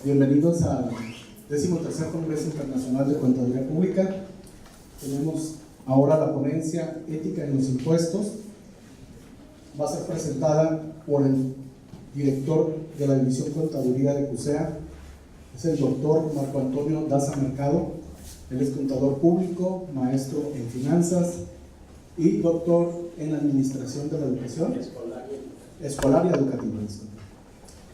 Bienvenidos al 13º Congreso Internacional de Contaduría Pública. Tenemos ahora la ponencia Ética en los Impuestos. Va a ser presentada por el director de la División Contaduría de CUSEA. Es el doctor Marco Antonio Daza Mercado. Él es contador público, maestro en finanzas y doctor en administración de la educación escolar y educativa.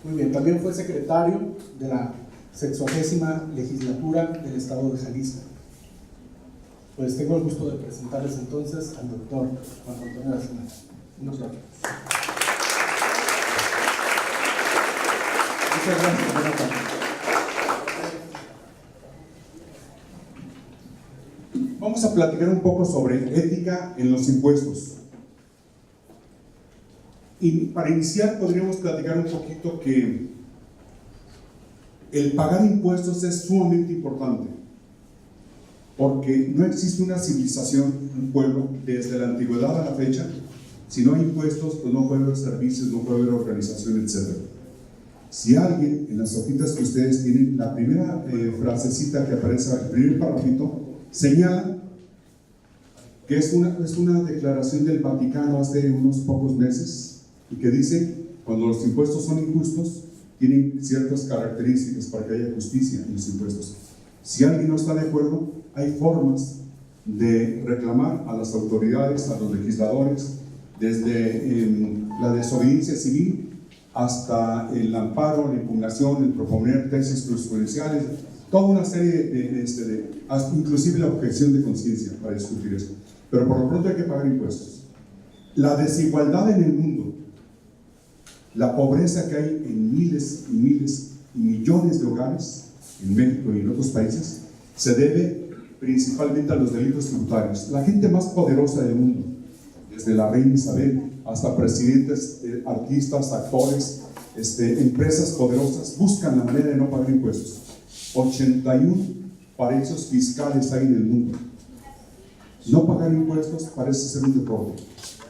Muy bien, también fue secretario de la 60ª legislatura del estado de Jalisco. Pues tengo el gusto de presentarles entonces al doctor Marco Antonio Daza Mercado. Muchas gracias. Muchas gracias, buenas tardes. Vamos a platicar un poco sobre ética en los impuestos. Y para iniciar podríamos platicar un poquito que el pagar impuestos es sumamente importante, porque no existe una civilización, un pueblo, desde la antigüedad a la fecha. Si no hay impuestos, pues no puede haber servicios, no puede haber organización, etc. Si alguien, en las hojitas que ustedes tienen, la primera frasecita que aparece, el primer parrafito, señala que es una declaración del Vaticano hace unos pocos meses, y que dice: cuando los impuestos son injustos, tienen ciertas características para que haya justicia en los impuestos. Si alguien no está de acuerdo, hay formas de reclamar a las autoridades, a los legisladores, desde la desobediencia civil hasta el amparo, la impugnación, el proponer tesis jurisprudenciales, toda una serie inclusive la objeción de conciencia para discutir esto. Pero por lo pronto hay que pagar impuestos. La desigualdad en el mundo, la pobreza que hay en miles y miles y millones de hogares en México y en otros países, se debe principalmente a los delitos tributarios. La gente más poderosa del mundo, desde la reina Isabel hasta presidentes, artistas, actores, empresas poderosas, buscan la manera de no pagar impuestos. 81 paraísos fiscales hay en el mundo. No pagar impuestos parece ser un deporte.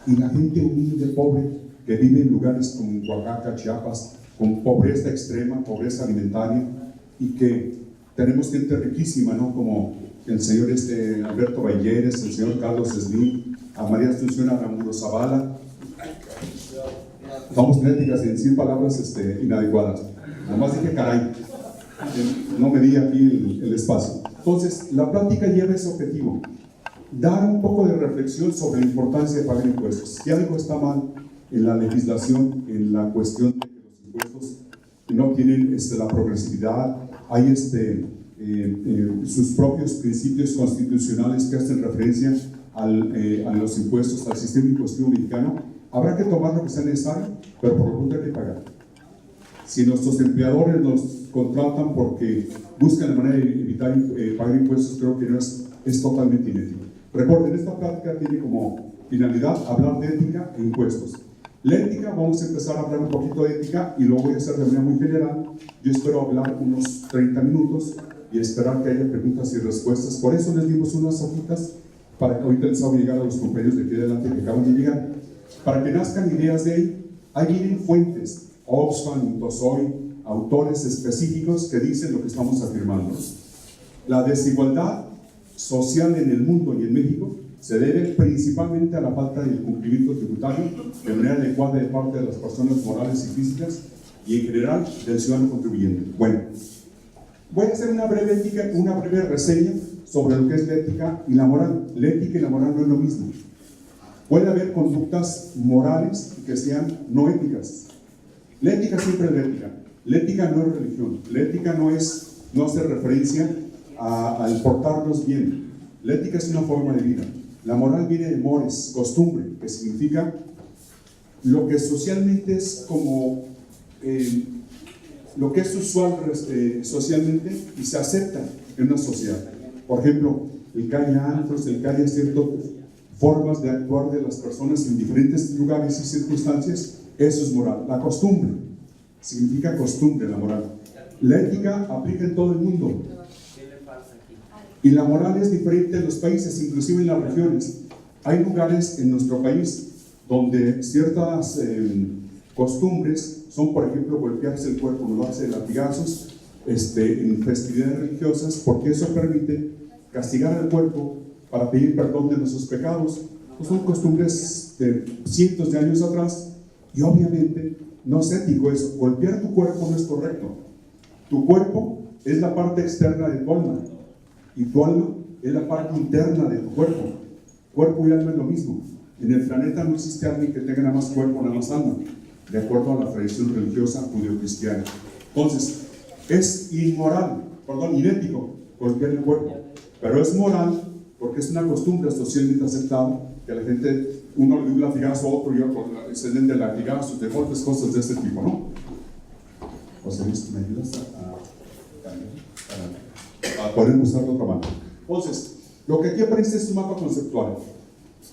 Y la gente humilde, pobre, que vive en lugares como Oaxaca, Chiapas, con pobreza extrema, pobreza alimentaria, y que tenemos gente riquísima, ¿no? Como el señor Alberto Balleres, el señor Carlos Slim, a María Asunción Aramuro Zavala. Vamos genéticas en 100 palabras inadecuadas. Nomás dije caray, no medí aquí el espacio. Entonces, la plática lleva ese objetivo: dar un poco de reflexión sobre la importancia de pagar impuestos. Si algo está mal en la legislación, en la cuestión de que los impuestos no tienen la progresividad, hay sus propios principios constitucionales que hacen referencia a los impuestos, al sistema impositivo mexicano, habrá que tomar lo que sea necesario, pero por lo tanto hay que pagar. Si nuestros empleadores nos contratan porque buscan la manera de evitar pagar impuestos, creo que no es totalmente inético. Recuerden, esta plática tiene como finalidad hablar de ética e impuestos. La ética, vamos a empezar a hablar un poquito de ética y luego voy a hacer de manera muy general. Yo espero hablar unos 30 minutos y esperar que haya preguntas y respuestas. Por eso les dimos unas hojitas para que ahorita les haga llegar a los compañeros de aquí adelante que acaban de llegar, para que nazcan ideas de ahí. Ahí vienen fuentes, Oxfam, Tosoy, autores específicos que dicen lo que estamos afirmando. La desigualdad social en el mundo y en México se debe principalmente a la falta del cumplimiento tributario de manera adecuada de parte de las personas morales y físicas y en general del ciudadano contribuyente. Bueno, voy a hacer una breve reseña sobre lo que es la ética y la moral. La ética y la moral no es lo mismo. Puede haber conductas morales que sean no éticas. La ética siempre es la ética. La ética no es religión. La ética no hace referencia al portarnos bien. La ética es una forma de vida. La moral viene de mores, costumbre, que significa lo que socialmente es como lo que es usual socialmente y se acepta en una sociedad. Por ejemplo, el que haya antros, el que haya ciertas formas de actuar de las personas en diferentes lugares y circunstancias, eso es moral. La costumbre significa costumbre, la moral. La ética aplica en todo el mundo. Y la moral es diferente en los países, inclusive en las regiones. Hay lugares en nuestro país donde ciertas costumbres son, por ejemplo, golpearse el cuerpo, no darse latigazos, en festividades religiosas, porque eso permite castigar al cuerpo para pedir perdón de nuestros pecados. Pues son costumbres de cientos de años atrás, y obviamente no es ético eso. Golpear tu cuerpo no es correcto. Tu cuerpo es la parte externa de tu alma, y tu alma es la parte interna de tu cuerpo. Cuerpo y alma es lo mismo. En el planeta no existe alguien que tenga nada más cuerpo, nada más alma, de acuerdo a la tradición religiosa judeocristiana. Entonces, es inético golpear el cuerpo, pero es moral porque es una costumbre socialmente aceptada, que la gente, uno le dio un latigazo a otro y otro se den de latigazos, de golpes, cosas de este tipo, ¿no? José Luis, ¿me ayudas a poder usar otra mano? Entonces, lo que aquí aparece es un mapa conceptual.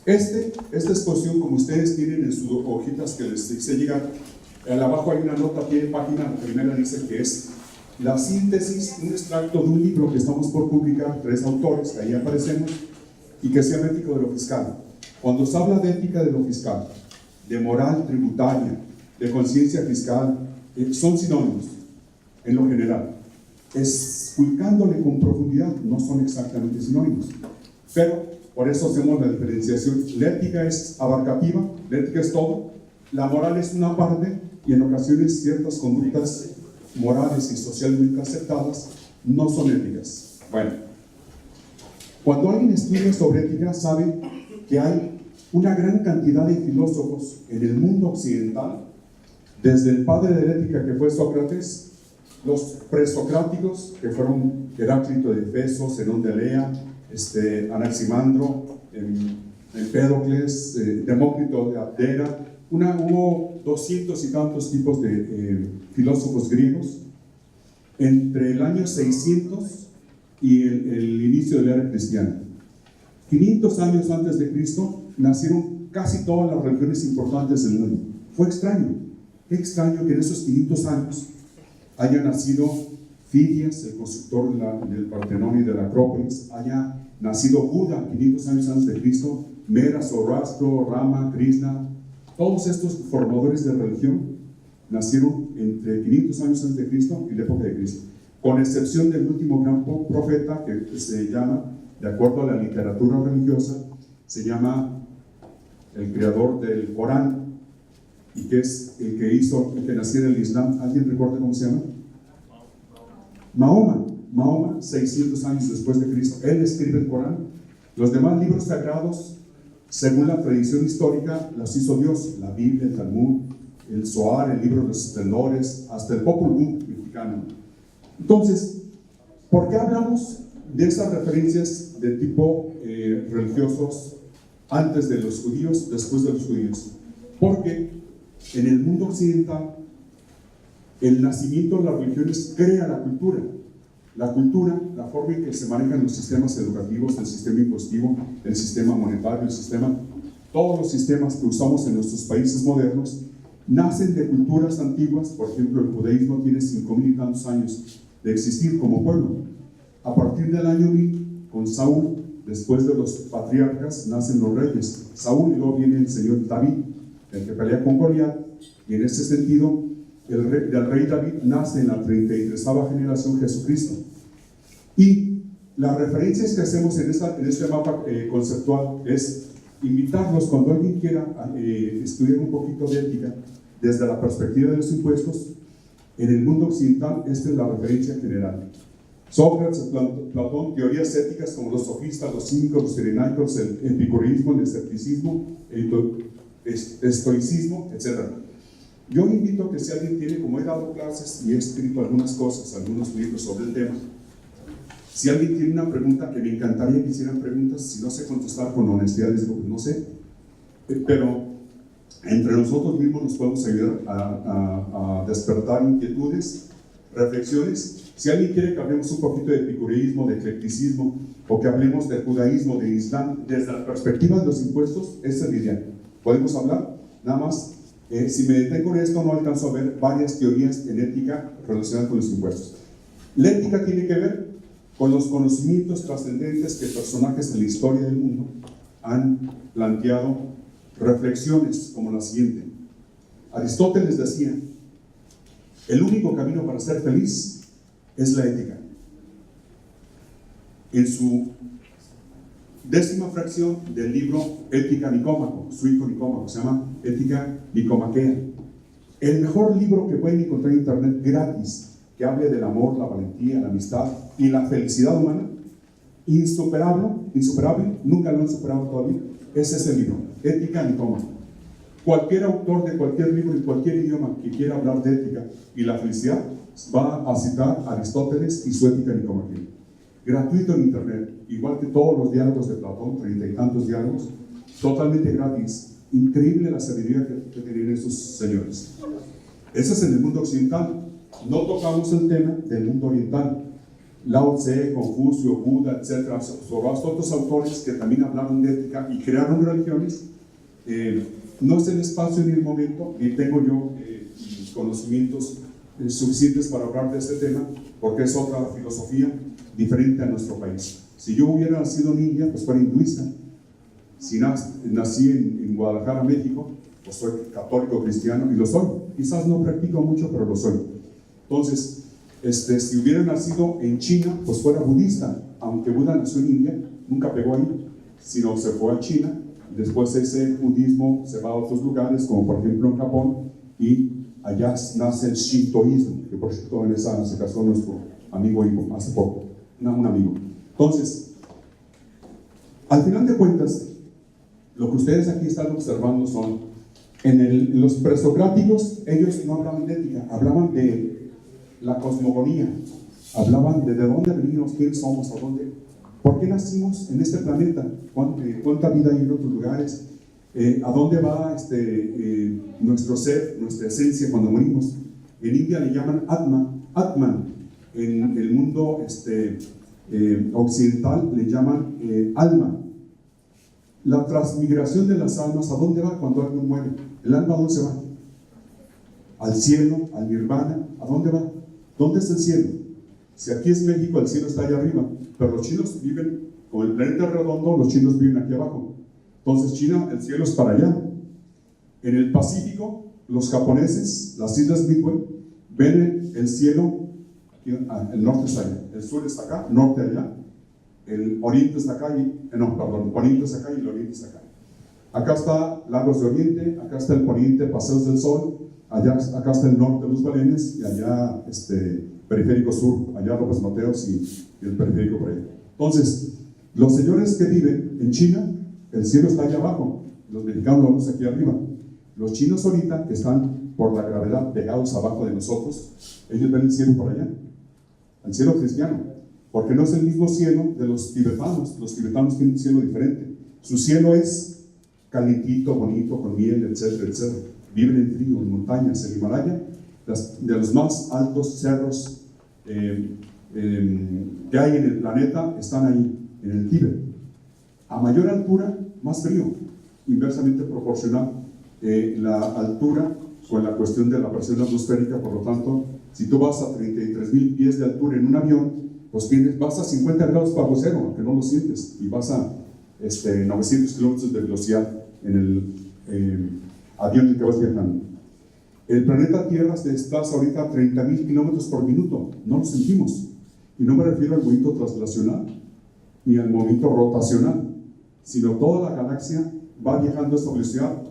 Esta exposición, como ustedes tienen en sus hojitas que les hice llegar, abajo hay una nota, tiene página, la primera dice que es la síntesis, un extracto de un libro que estamos por publicar, 3 autores, que ahí aparecemos, y que se llama Ética de lo Fiscal. Cuando se habla de ética de lo fiscal, de moral tributaria, de conciencia fiscal, son sinónimos en lo general. Explicándole con profundidad, no son exactamente sinónimos, pero por eso hacemos la diferenciación. La ética es abarcativa, la ética es todo, la moral es una parte, y en ocasiones ciertas conductas morales y socialmente aceptadas no son éticas. Bueno, cuando alguien estudia sobre ética, sabe que hay una gran cantidad de filósofos en el mundo occidental, desde el padre de la ética que fue Sócrates, los presocráticos que fueron Heráclito de Efeso, Zenón de Elea, Anaximandro, Empédocles, Demócrito de Abdera. Hubo 200 y tantos tipos de filósofos griegos entre el año 600 y el inicio de la era cristiana. 500 años antes de Cristo nacieron casi todas las religiones importantes del mundo. Fue extraño, qué extraño que en esos 500 años haya nacido Fidias, el constructor del Partenón y de la Acrópolis, haya nacido Buda 500 años antes de Cristo, Mera, Zoroastro, Rama, Krishna. Todos estos formadores de religión nacieron entre 500 años antes de Cristo y la época de Cristo, con excepción del último gran profeta, que se llama, de acuerdo a la literatura religiosa, se llama el creador del Corán, y que es el que hizo que naciera el Islam. ¿Alguien recuerda cómo se llama? Mahoma, 600 años después de Cristo. Él escribe el Corán. Los demás libros sagrados, según la tradición histórica, los hizo Dios: la Biblia, el Talmud, el Zohar, el libro de los esplendores, hasta el Popol Vuh mexicano. Entonces, ¿por qué hablamos de esas referencias de tipo religiosos antes de los judíos, después de los judíos? Porque en el mundo occidental, el nacimiento de las religiones crea la cultura. La cultura, la forma en que se manejan los sistemas educativos, el sistema impositivo, el sistema monetario, todos los sistemas que usamos en nuestros países modernos, nacen de culturas antiguas. Por ejemplo, el judaísmo tiene 5,000 y tantos años de existir como pueblo. A partir del año 1000, con Saúl, después de los patriarcas, nacen los reyes. Saúl, y luego viene el señor David, el que pelea con Goliat, y en ese sentido, del rey David nace en la 33ª generación Jesucristo. Y las referencias que hacemos en este mapa conceptual es invitarlos, cuando alguien quiera estudiar un poquito de ética desde la perspectiva de los impuestos. En el mundo occidental, esta es la referencia general. Sócrates, Platón, teorías éticas como los sofistas, los cínicos, los cirenaicos, el epicureísmo, el escepticismo, el estoicismo, etc. Yo invito a que, si alguien tiene, como he dado clases y he escrito algunas cosas, algunos libros sobre el tema, si alguien tiene una pregunta, que me encantaría que hicieran preguntas. Si no sé contestar con honestidad, les digo, pues no sé, pero entre nosotros mismos nos podemos ayudar a despertar inquietudes, reflexiones. Si alguien quiere que hablemos un poquito de epicureísmo, de eclecticismo, o que hablemos del judaísmo, del islam, desde la perspectiva de los impuestos, esa es la idea. Podemos hablar, nada más. Si me detengo en esto, no alcanzo a ver varias teorías en ética relacionadas con los impuestos. La ética tiene que ver con los conocimientos trascendentes que personajes en la historia del mundo han planteado, reflexiones como la siguiente. Aristóteles decía: el único camino para ser feliz es la ética. En su 10ª fracción del libro Ética Nicómaco, su hijo Nicómaco, se llama Ética Nicomaquea. El mejor libro que pueden encontrar en internet gratis, que hable del amor, la valentía, la amistad y la felicidad humana, insuperable, nunca lo han superado todavía, es ese libro, Ética Nicómaco. Cualquier autor de cualquier libro, en cualquier idioma que quiera hablar de ética y la felicidad, va a citar a Aristóteles y su Ética Nicomaquea. Gratuito en internet, igual que todos los diálogos de Platón, 30 y tantos diálogos, totalmente gratis. Increíble la sabiduría que tienen esos señores. Eso es en el mundo occidental. No tocamos el tema del mundo oriental. Lao Tse, Confucio, Buda, etc. Otros autores que también hablaban de ética y crearon religiones. No es el espacio ni el momento, ni tengo yo conocimientos suficientes para hablar de este tema, porque es otra filosofía diferente a nuestro país. Si yo hubiera nacido en India, pues fuera hinduista. Si nací en Guadalajara, México, pues soy católico cristiano, y lo soy. Quizás no practico mucho, pero lo soy. Entonces, si hubiera nacido en China, pues fuera budista. Aunque Buda nació en India, nunca pegó ahí, sino se fue a China. Después ese budismo se va a otros lugares, como por ejemplo en Japón, y allá nace el shintoísmo, que por cierto en esa se casó nuestro amigo Ivo hace poco, un amigo. Entonces, al final de cuentas, lo que ustedes aquí están observando son, los presocráticos, ellos no hablaban de ética, hablaban de la cosmogonía, hablaban de dónde venimos, quiénes somos, por qué nacimos en este planeta, cuánta vida hay en otros lugares, a dónde va nuestro ser, nuestra esencia cuando morimos. En India le llaman Atman, en el mundo occidental le llaman alma. La transmigración de las almas, ¿a dónde va cuando alguien muere? ¿El alma a dónde se va? Al cielo, al nirvana. ¿A dónde va? ¿Dónde es el cielo? Si aquí es México, el cielo está allá arriba, pero los chinos viven, como el planeta es redondo, los chinos viven aquí abajo. Entonces China, el cielo es para allá. En el Pacífico, los japoneses, las islas Midway, ven el cielo, aquí, el norte está allá, el sur está acá, norte allá, el oriente está acá poniente está acá y el oriente está acá. Acá está Lagos de Oriente, acá está el poniente, Paseos del Sol, acá está el norte, Los Balenes, y allá periférico sur, allá López Mateos y el periférico por ahí. Entonces, los señores que viven en China, el cielo está allá abajo, los mexicanos lo vemos aquí arriba. Los chinos ahorita, que están por la gravedad pegados abajo de nosotros, ellos ven el cielo por allá, el cielo cristiano, porque no es el mismo cielo de los tibetanos tienen un cielo diferente. Su cielo es calientito, bonito, con miel, etcétera, etcétera. Viven en frío, en montañas, en Himalaya, de los más altos cerros que hay en el planeta están ahí, en el Tíbet. A mayor altura, más frío, inversamente proporcional la altura con la cuestión de la presión atmosférica. Por lo tanto, si tú vas a 33,000 pies de altura en un avión, pues vas a 50 grados bajo cero, aunque no lo sientes, y vas a 900 kilómetros de velocidad en el avión en el que vas viajando. El planeta Tierra se desplaza ahorita a 30,000 kilómetros por minuto, no lo sentimos. Y no me refiero al movimiento translacional ni al movimiento rotacional, sino toda la galaxia va viajando a esta velocidad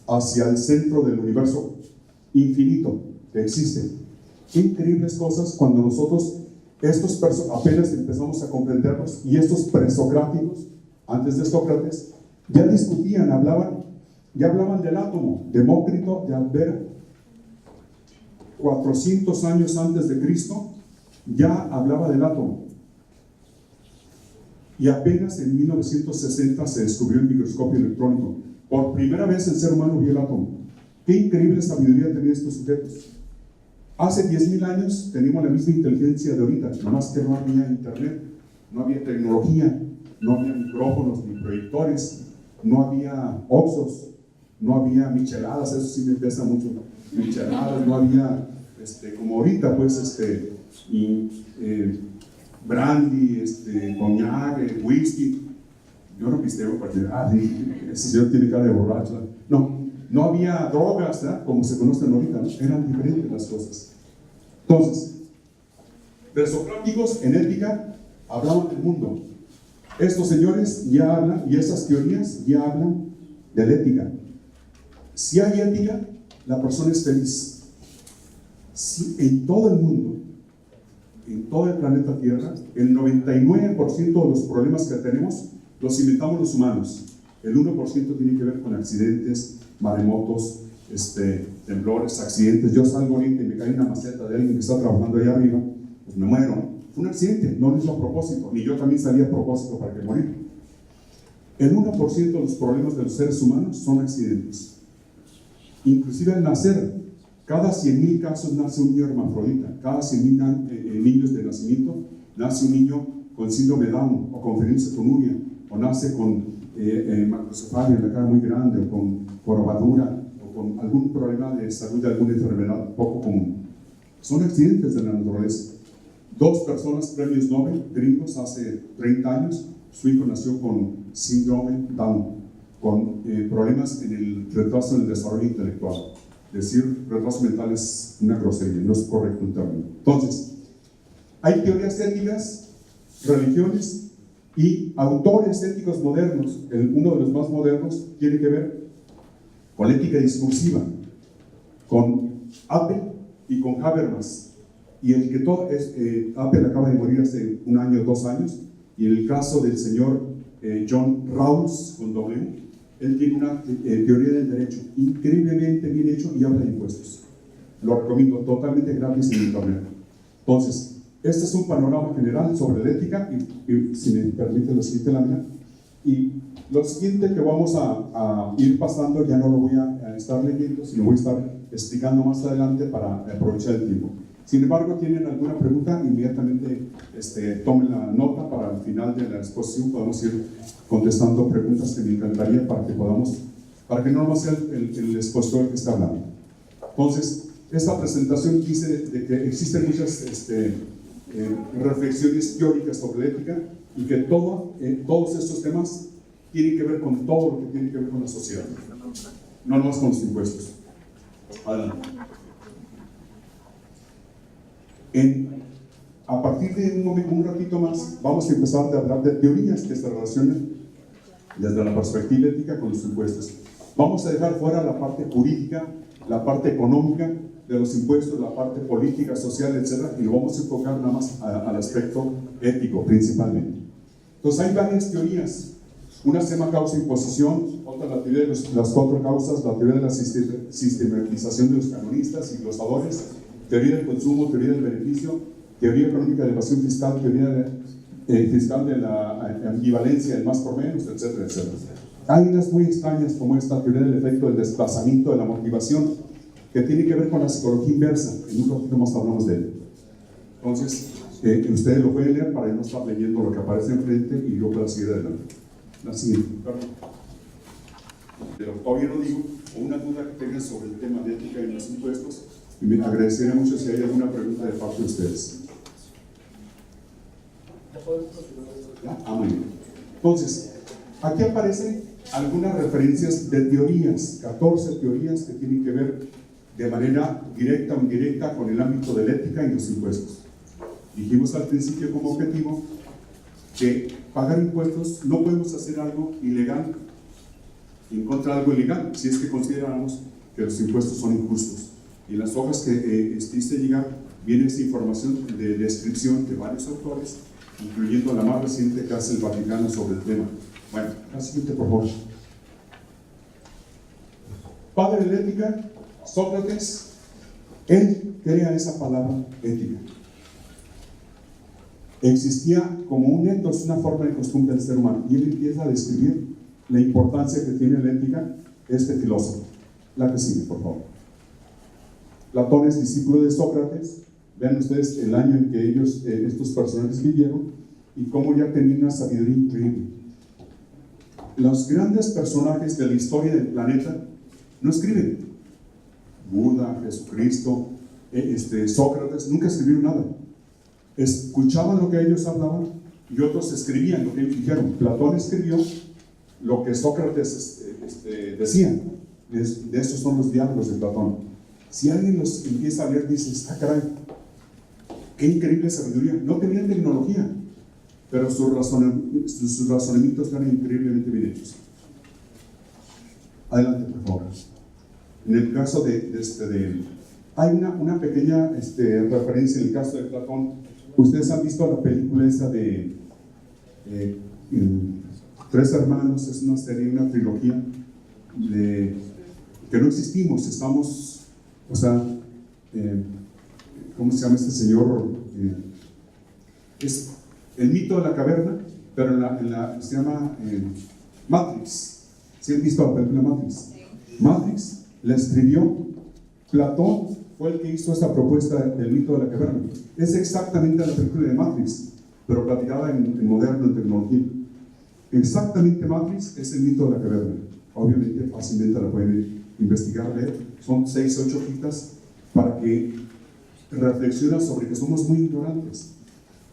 hacia el centro del universo infinito que existe. Qué increíbles cosas cuando nosotros, apenas empezamos a comprenderlos, y estos presocráticos, antes de Sócrates, ya discutían, ya hablaban del átomo. Demócrito de Abdera, 400 años antes de Cristo, ya hablaba del átomo. Y apenas en 1960 se descubrió el microscopio electrónico. Por primera vez el ser humano vio el átomo. Qué increíble sabiduría tenían estos sujetos. Hace 10,000 años teníamos la misma inteligencia de ahorita, nomás que no había internet, no había tecnología, no había micrófonos ni proyectores, no había Oxxos, no había micheladas, eso sí me pesa mucho, micheladas, no había, como ahorita, pues, brandy, coñac, whisky. Yo no pisteo porque, ese señor tiene cara de borracho. No había drogas, ¿verdad? Como se conocen ahorita, ¿no? Eran diferentes las cosas. Entonces, Presocráticos en ética hablaban del mundo. Estos señores ya hablan, y estas teorías ya hablan de la ética. Si hay ética, la persona es feliz. Si en todo el mundo, en todo el planeta Tierra, el 99% de los problemas que tenemos los inventamos los humanos. El 1% tiene que ver con accidentes, maremotos, temblores, accidentes. Yo salgo ahorita y me cae una maceta de alguien que está trabajando allá arriba, pues me muero. Fue un accidente, no lo hizo a propósito, ni yo también salí a propósito para que morir. El 1% de los problemas de los seres humanos son accidentes. Inclusive al nacer, cada 100,000 casos nace un niño hermafrodita. Cada 100,000 niños de nacimiento nace un niño con síndrome de Down, o con fenilcetonuria, o nace con macrocefalia en la cara muy grande, o con corobadura, o con algún problema de salud de alguna enfermedad poco común. Son accidentes de la naturaleza. 2 personas premios Nobel gringos hace 30 años, su hijo nació con síndrome Down, con problemas en el retraso en el desarrollo intelectual. Decir retraso mental es una grosería, no es correcto el término. Entonces, hay teorías éticas, religiones y autores éticos modernos. Uno de los más modernos tiene que ver con la ética discursiva, con Apple y con Habermas. Y el que todo es, Apple acaba de morir hace 1 año o 2 años, y en el caso del señor John Rawls, con W, él tiene una teoría del derecho increíblemente bien hecho y habla de impuestos. Lo recomiendo, totalmente gratis en internet. Entonces, este es un panorama general sobre la ética, y si me permite la siguiente lámina. Y lo siguiente que vamos a ir pasando, ya no lo voy a estar leyendo, sino voy a estar explicando más adelante para aprovechar el tiempo. Sin embargo, tienen alguna pregunta, inmediatamente tomen la nota. Para el final de la exposición podamos ir contestando preguntas que me encantaría para que no más sea el expositor el que está hablando. Entonces, esta presentación quise de que existen muchas reflexiones teóricas sobre la ética, y que todos estos temas tienen que ver con todo lo que tiene que ver con la sociedad, no nomás con los impuestos. Adelante. A partir de un ratito más, vamos a empezar a hablar de teorías que se relacionan desde la perspectiva ética con los impuestos. Vamos a dejar fuera la parte jurídica, la parte económica de los impuestos, la parte política, social, etc. Y lo vamos a enfocar nada más al aspecto ético, principalmente. Entonces, hay varias teorías. Una se llama causa-imposición, otra la teoría de las 4 causas, la teoría de la sistematización de los canonistas y glosadores, teoría del consumo, teoría del beneficio, teoría económica de evasión fiscal, teoría fiscal de la ambivalencia, el más por menos, etcétera, etcétera. Hay unas muy extrañas como esta teoría del efecto del desplazamiento de la motivación, que tiene que ver con la psicología inversa. En un ratito más hablamos de él. Entonces, ustedes lo pueden leer para no estar leyendo lo que aparece enfrente y yo pueda seguir adelante. La siguiente. Pero todavía no digo, o una duda que tengan sobre el tema de ética y los impuestos, y me agradecería mucho si hay alguna pregunta de parte de ustedes. Muy bien. Entonces, aquí aparecen algunas referencias de teorías, 14 teorías que tienen que ver de manera directa o indirecta con el ámbito de la ética y los impuestos. Dijimos al principio como objetivo que pagar impuestos no podemos hacer algo ilegal en contra de algo ilegal, si es que consideramos que los impuestos son injustos. Y en las hojas que hice llegar viene esta información de descripción de varios autores, incluyendo la más reciente que hace el Vaticano sobre el tema. Bueno, la siguiente, por favor. Padre de la ética, Sócrates, él crea esa palabra ética. Existía como un ethos, una forma de costumbre del ser humano, y él empieza a describir la importancia que tiene la ética, este filósofo. La que sigue, por favor. Platón es discípulo de Sócrates. Vean ustedes el año en que estos personajes vivieron y cómo ya tenían una sabiduría increíble. Los grandes personajes de la historia del planeta no escriben. Buda, Jesucristo, Sócrates, nunca escribieron nada. Escuchaban lo que ellos hablaban y otros escribían lo que ellos dijeron. Platón escribió lo que Sócrates decía. De esos son los diálogos de Platón. Si alguien los empieza a leer, dice, está caray, Qué increíble sabiduría. No tenían tecnología, pero sus razonamientos eran increíblemente bien hechos. Adelante, por favor. En el caso hay una pequeña referencia en el caso de Platón. Ustedes han visto la película esa de Tres Hermanos. Es una serie, una trilogía de que no existimos, estamos, o sea, ¿cómo se llama este señor? Es el mito de la caverna, pero se llama Matrix. ¿Sí han visto la película Matrix? Matrix la escribió Platón, fue el que hizo esta propuesta del mito de la caverna. Es exactamente la película de Matrix, pero platicada en moderno, en tecnología. Exactamente Matrix es el mito de la caverna. Obviamente fácilmente la pueden investigar, leer. Son 6 o 8 hojitas para que reflexionen sobre que somos muy ignorantes.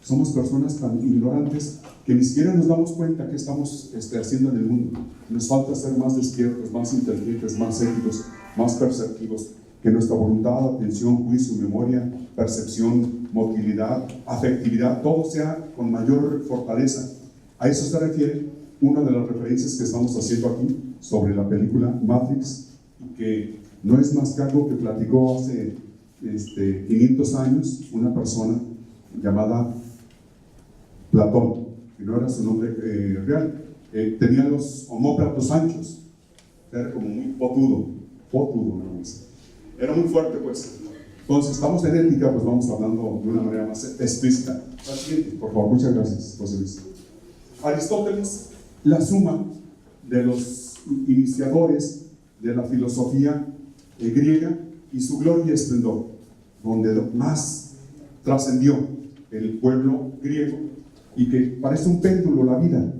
Somos personas tan ignorantes que ni siquiera nos damos cuenta qué estamos haciendo en el mundo. Nos falta ser más despiertos, más inteligentes, más éticos, más perceptivos, que nuestra voluntad, atención, juicio, memoria, percepción, motilidad, afectividad, todo sea con mayor fortaleza. A eso se refiere una de las referencias que estamos haciendo aquí sobre la película Matrix, y que no es más que algo que platicó hace 500 años una persona llamada Platón, que no era su nombre real. Tenía los omóplatos anchos, era como muy potudo nada más. Era muy fuerte, pues. Entonces, estamos en ética, pues vamos hablando de una manera más explícita. La siguiente, por favor. Muchas gracias, José Luis. Aristóteles, la suma de los iniciadores de la filosofía griega y su gloria y esplendor, donde más trascendió el pueblo griego, y que parece un péndulo la vida.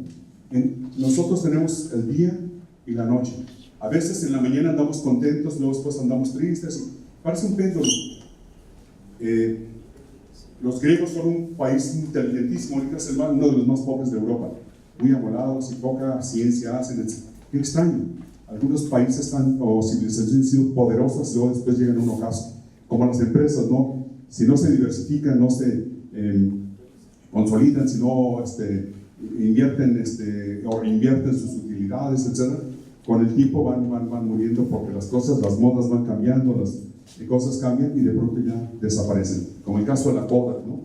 Nosotros tenemos el día y la noche. A veces en la mañana andamos contentos, luego después andamos tristes. Parece un péndulo. Los griegos son un país inteligentísimo. Ahorita es uno de los más pobres de Europa. Muy amolados y poca ciencia hacen, etc. Qué extraño. Algunos países o civilizaciones han sido poderosas y luego después llegan a un ocaso. Como las empresas, ¿no? Si no se diversifican, no se consolidan, si no invierten o reinvierten sus utilidades, etc. Con el tiempo van muriendo, porque las modas van cambiando, las cosas cambian y de pronto ya desaparecen. Como el caso de la Kodak, ¿no?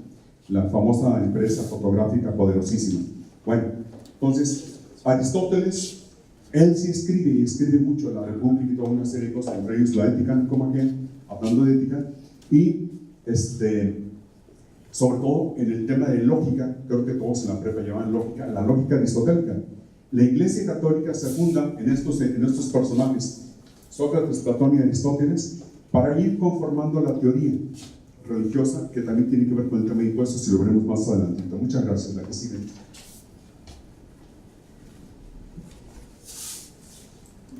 La famosa empresa fotográfica poderosísima. Bueno, entonces Aristóteles, él sí escribe, y escribe mucho, La República y toda una serie de cosas, entre ellos la ética, como aquel, hablando de ética, y sobre todo en el tema de lógica. Creo que todos en la prepa llaman lógica, la lógica aristotélica. La Iglesia Católica se funda en estos personajes, Sócrates, Platón y Aristóteles, para ir conformando la teoría religiosa, que también tiene que ver con el tema de impuestos, y lo veremos más adelante. Muchas gracias. La que sigue.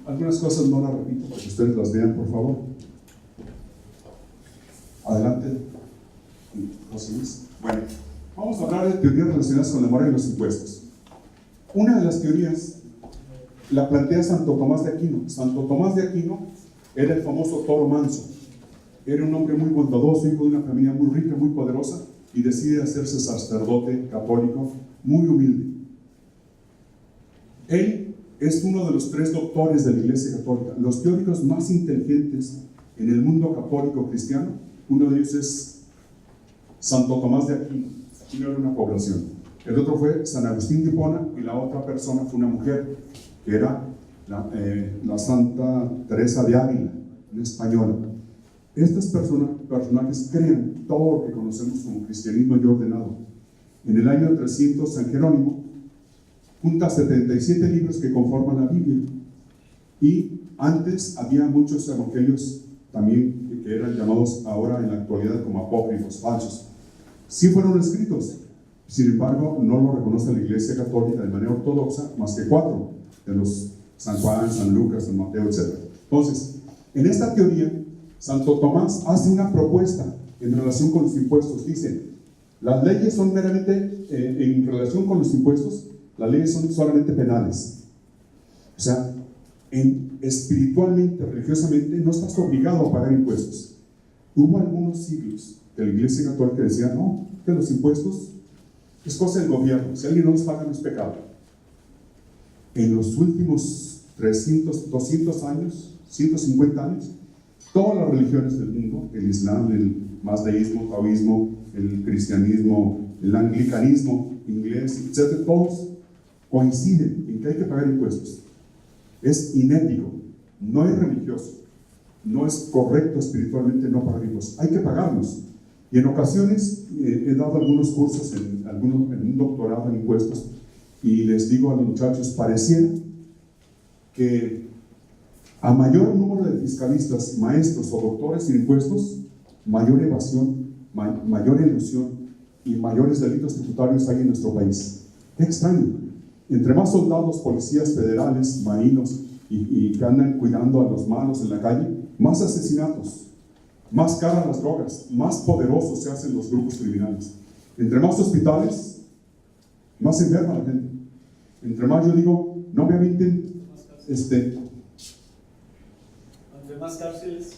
Algunas cosas no las repito para que ustedes las vean, por favor. Adelante, José Luis. Bueno, vamos a hablar de teorías relacionadas con la moral y los impuestos. Una de las teorías la plantea Santo Tomás de Aquino. Santo Tomás de Aquino era el famoso toro manso. Era un hombre muy bondadoso, hijo de una familia muy rica, muy poderosa, y decide hacerse sacerdote católico, muy humilde. Él es uno de los 3 doctores de la Iglesia Católica, los teóricos más inteligentes en el mundo católico cristiano. Uno de ellos es Santo Tomás de Aquino. Aquino era una población. El otro fue San Agustín de Hipona, y la otra persona fue una mujer, que era la Santa Teresa de Ávila, una española. Estos personajes crean todo lo que conocemos como cristianismo ya ordenado. En el año 300, San Jerónimo junta 77 libros que conforman la Biblia, y antes había muchos evangelios también que eran llamados ahora en la actualidad como apócrifos, falsos. Sí fueron escritos, sin embargo no lo reconoce la Iglesia Católica de manera ortodoxa más que 4 de los: San Juan, San Lucas, San Mateo, etc. Entonces, en esta teoría, Santo Tomás hace una propuesta en relación con los impuestos. Dice: las leyes son meramente, en relación con los impuestos, las leyes son solamente penales. O sea, espiritualmente, religiosamente, no estás obligado a pagar impuestos. Hubo algunos siglos de la Iglesia Católica decía, no, que los impuestos es cosa del gobierno, si alguien no los paga no es pecado. En los últimos 300, 200 años, 150 años, todas las religiones del mundo, el Islam, el mazdeísmo, taoísmo, el cristianismo, el anglicanismo inglés, etc., todos coinciden en que hay que pagar impuestos. Es inético, no es religioso, no es correcto espiritualmente no pagar impuestos, hay que pagarlos. Y en ocasiones he dado algunos cursos en un doctorado en impuestos y les digo a los muchachos, pareciera que a mayor número de fiscalistas, maestros o doctores en impuestos, mayor evasión, mayor ilusión y mayores delitos tributarios hay en nuestro país. Qué extraño. Entre más soldados, policías federales, marinos y que andan cuidando a los malos en la calle, más asesinatos, más caras las drogas, más poderosos se hacen los grupos criminales. Entre más hospitales, más enferma la gente. Entre más, yo digo, no me avienten Entre más cárceles.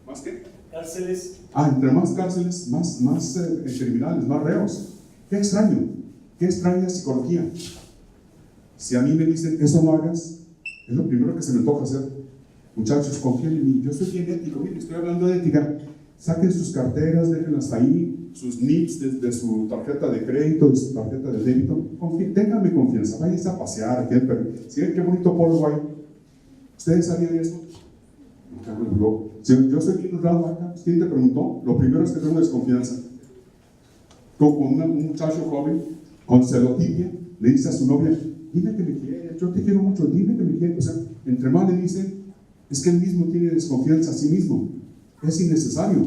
¿Más qué? Cárceles. Entre más cárceles, más criminales, más reos. Qué extraño, qué extraña psicología. Si a mí me dicen, eso no hagas, es lo primero que se me toca hacer. Muchachos, confíen en mí, yo soy bien ético, miren, estoy hablando de ética. Saquen sus carteras, déjenlas ahí, sus NIPs de su tarjeta de crédito, de su tarjeta de débito. Ténganme confianza, váyanse a pasear. Si ven qué bonito polvo hay. ¿Ustedes sabían eso? Yo soy bien honrado acá. ¿Quién te preguntó? Lo primero es que tengo desconfianza. Con un muchacho joven, con celotipia, le dice a su novia, dime que me quieres, yo te quiero mucho, dime que me quieres. O sea, entre más le dice, es que él mismo tiene desconfianza a sí mismo. Es innecesario.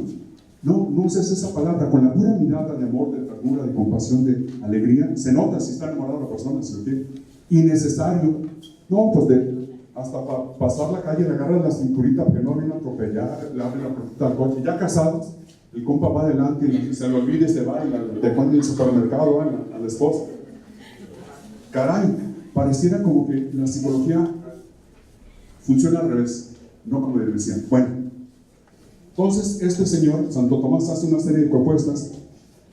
No uses esa palabra. Con la pura mirada de amor, de ternura, de compasión, de alegría, se nota si está enamorada la persona, ¿sí? Innecesario. No, pues hasta para pasar la calle le agarran la cinturita porque no viene a atropellar, le abren la puerta al coche. Ya casados, el compa va adelante y se le olvida y se va y te pone en el supermercado a la esposa. Caray, pareciera como que la psicología funciona al revés, no como le decían. Bueno, entonces este señor, Santo Tomás, hace una serie de propuestas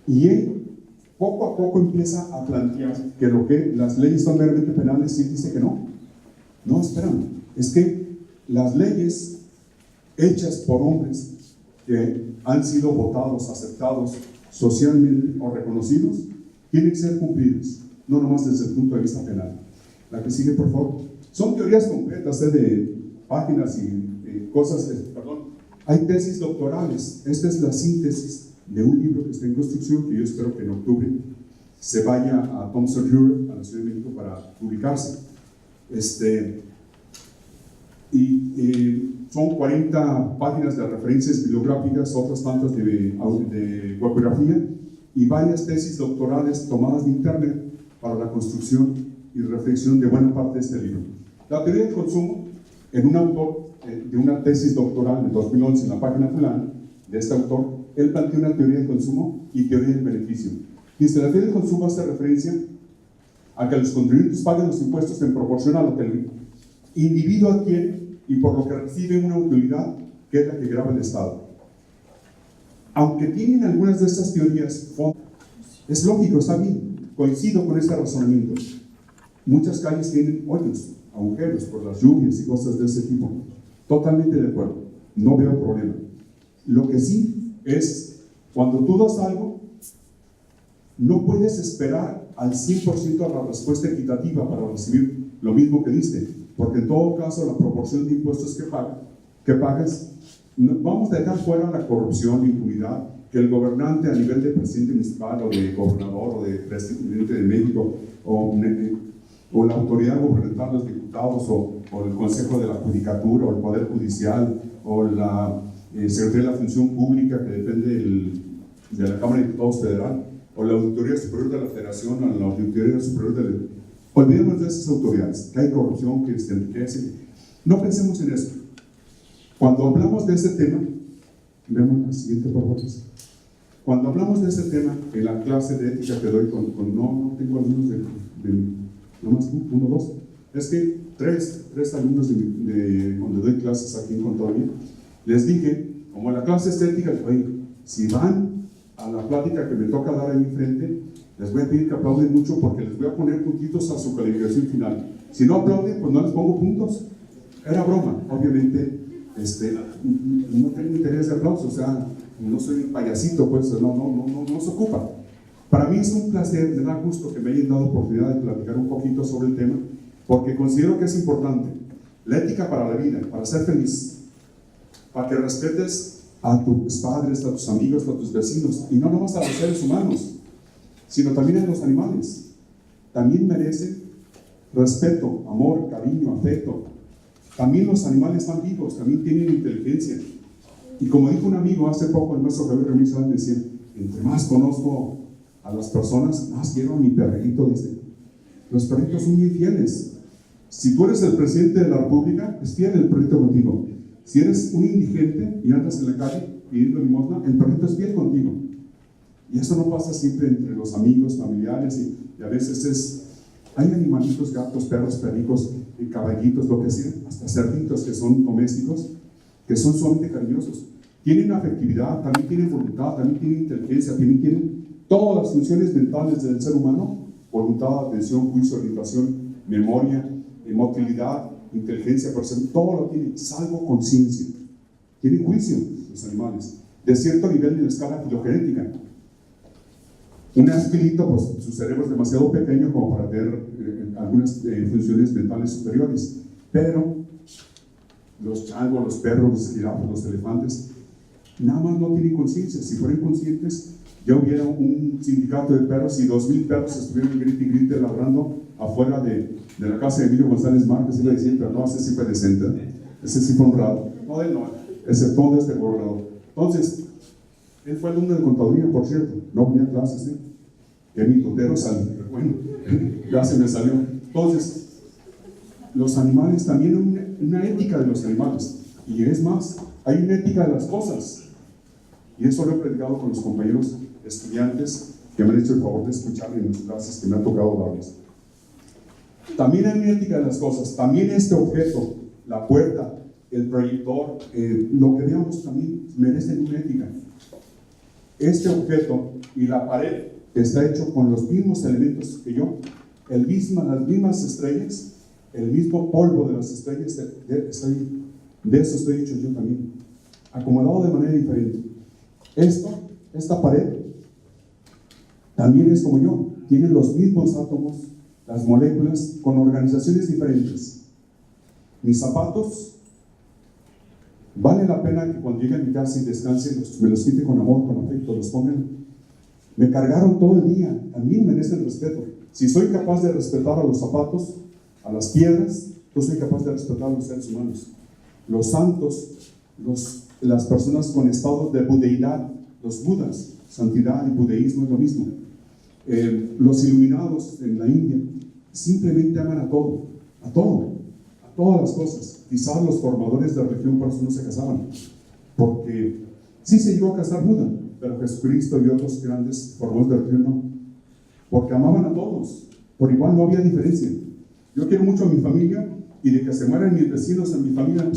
y él poco a poco empieza a plantear que lo que las leyes son meramente penales y él dice que no. No, espérame, es que las leyes hechas por hombres que han sido votados, aceptados socialmente o reconocidos, tienen que ser cumplidas, no nomás desde el punto de vista penal. La que sigue, por favor. Son teorías completas de páginas y cosas, perdón. Hay tesis doctorales. Esta es la síntesis de un libro que está en construcción, que yo espero que en octubre se vaya a Thomson Reuters, a la Ciudad de México, para publicarse. Son 40 páginas de referencias bibliográficas, otras tantas de bibliografía y varias tesis doctorales tomadas de internet para la construcción y reflexión de buena parte de este libro. La teoría del consumo, en un autor de una tesis doctoral en 2011 en la página fulana de este autor, él plantea una teoría del consumo y teoría del beneficio. Dice, la teoría del consumo hace referencia a que los contribuyentes paguen los impuestos en proporción a lo que el individuo adquiere y por lo que recibe una utilidad que es la que grava el Estado. Aunque tienen algunas de estas teorías, es lógico, está bien, coincido con este razonamiento. Muchas calles tienen hoyos, agujeros por las lluvias y cosas de ese tipo. Totalmente de acuerdo, no veo problema. Lo que sí es, cuando tú das algo, no puedes esperar al 100% a la respuesta equitativa para recibir lo mismo que diste, porque en todo caso la proporción de impuestos que pagas, vamos a dejar fuera la corrupción, la impunidad, que el gobernante a nivel de presidente municipal o de gobernador o de presidente de México o la autoridad gubernamental, los diputados o el Consejo de la Judicatura o el Poder Judicial o la Secretaría de la Función Pública que depende de la Cámara de Diputados Federal o la Auditoría Superior de la Federación o la Auditoría Superior de olvidemos de esas autoridades, que hay corrupción, que se enriquece. No pensemos en eso. Cuando hablamos de este tema, veamos la siguiente, por favor. Cuando hablamos de este tema, en la clase de ética que doy no tengo alumnos nomás uno, dos. Es que tres alumnos de donde doy clases aquí en Contaduría, les dije, como la clase estética, oye, si van a la plática que me toca dar ahí enfrente, les voy a pedir que aplauden mucho porque les voy a poner puntitos a su calificación final. Si no aplauden, pues no les pongo puntos. Era broma, obviamente, no tengo interés de aplausos, o sea, no soy un payasito, pues no se ocupa. Para mí es un placer, me da gusto que me hayan dado oportunidad de platicar un poquito sobre el tema, porque considero que es importante. La ética para la vida, para ser feliz, para que respetes a tus padres, a tus amigos, a tus vecinos, y no nomás a los seres humanos, sino también a los animales. También merecen respeto, amor, cariño, afecto. También los animales están vivos, también tienen inteligencia. Y como dijo un amigo hace poco, el maestro Javier Ramírez decía, entre más conozco a las personas, más quiero a mi perrito, dice. Los perritos son bien fieles. Si tú eres el presidente de la República, es fiel el perrito contigo. Si eres un indigente y andas en la calle pidiendo limosna, el perrito es fiel contigo. Y eso no pasa siempre entre los amigos, familiares, y a veces hay animalitos, gatos, perros, pericos, caballitos, lo que sea, hasta cerditos que son domésticos, que son sumamente cariñosos. Tienen afectividad, también tienen voluntad, también tienen inteligencia, también tienen todas las funciones mentales del ser humano: voluntad, atención, juicio, orientación, memoria, emotividad, inteligencia, percepción, todo lo tienen, salvo conciencia. Tienen juicio los animales, de cierto nivel en la escala filogenética. Un angelito, pues su cerebro es demasiado pequeño como para tener algunas funciones mentales superiores, pero los changos, los perros, los jirafas, los elefantes, nada más no tienen conciencia. Si fueran conscientes, ya hubiera un sindicato de perros y 2,000 perros estuvieran grite y grite ladrando afuera de la casa de Emilio González Márquez, iba a decir, pero no, ese sí fue decente, ese sí fue honrado. No, él no, excepto de este gobernador. Entonces, él fue alumno de contaduría, por cierto, no venía a clases, que mi totero salió, pero bueno, ya se me salió. Entonces, los animales, también una ética de los animales, y es más, hay una ética de las cosas, y eso lo he predicado con los compañeros estudiantes que me han hecho el favor de escuchar en las clases que me han tocado darles. También hay una ética de las cosas, también este objeto, la puerta, el proyector, lo que veamos también merecen una ética. Este objeto y la pared está hecho con los mismos elementos que yo, las mismas estrellas, el mismo polvo de las estrellas, de eso estoy hecho yo también, acomodado de manera diferente. Esta pared también es como yo, tiene los mismos átomos, las moléculas, con organizaciones diferentes. Mis zapatos, vale la pena que cuando llegue a mi casa y descanse, me los quite con amor, con afecto, los pongan. Me cargaron todo el día, también merecen respeto. Si soy capaz de respetar a los zapatos, a las piedras, yo soy capaz de respetar a los seres humanos. Los santos, las personas con estado de budeidad, los budas, santidad y budeísmo es lo mismo. Los iluminados en la India simplemente aman a todas las cosas. Quizás los formadores de religión por eso no se casaban, porque sí se llegó a casar Buda, pero Jesucristo y otros grandes formadores de religión no, porque amaban a todos, por igual no había diferencia. Yo quiero mucho a mi familia, y de que se mueran mis vecinos en mi familia,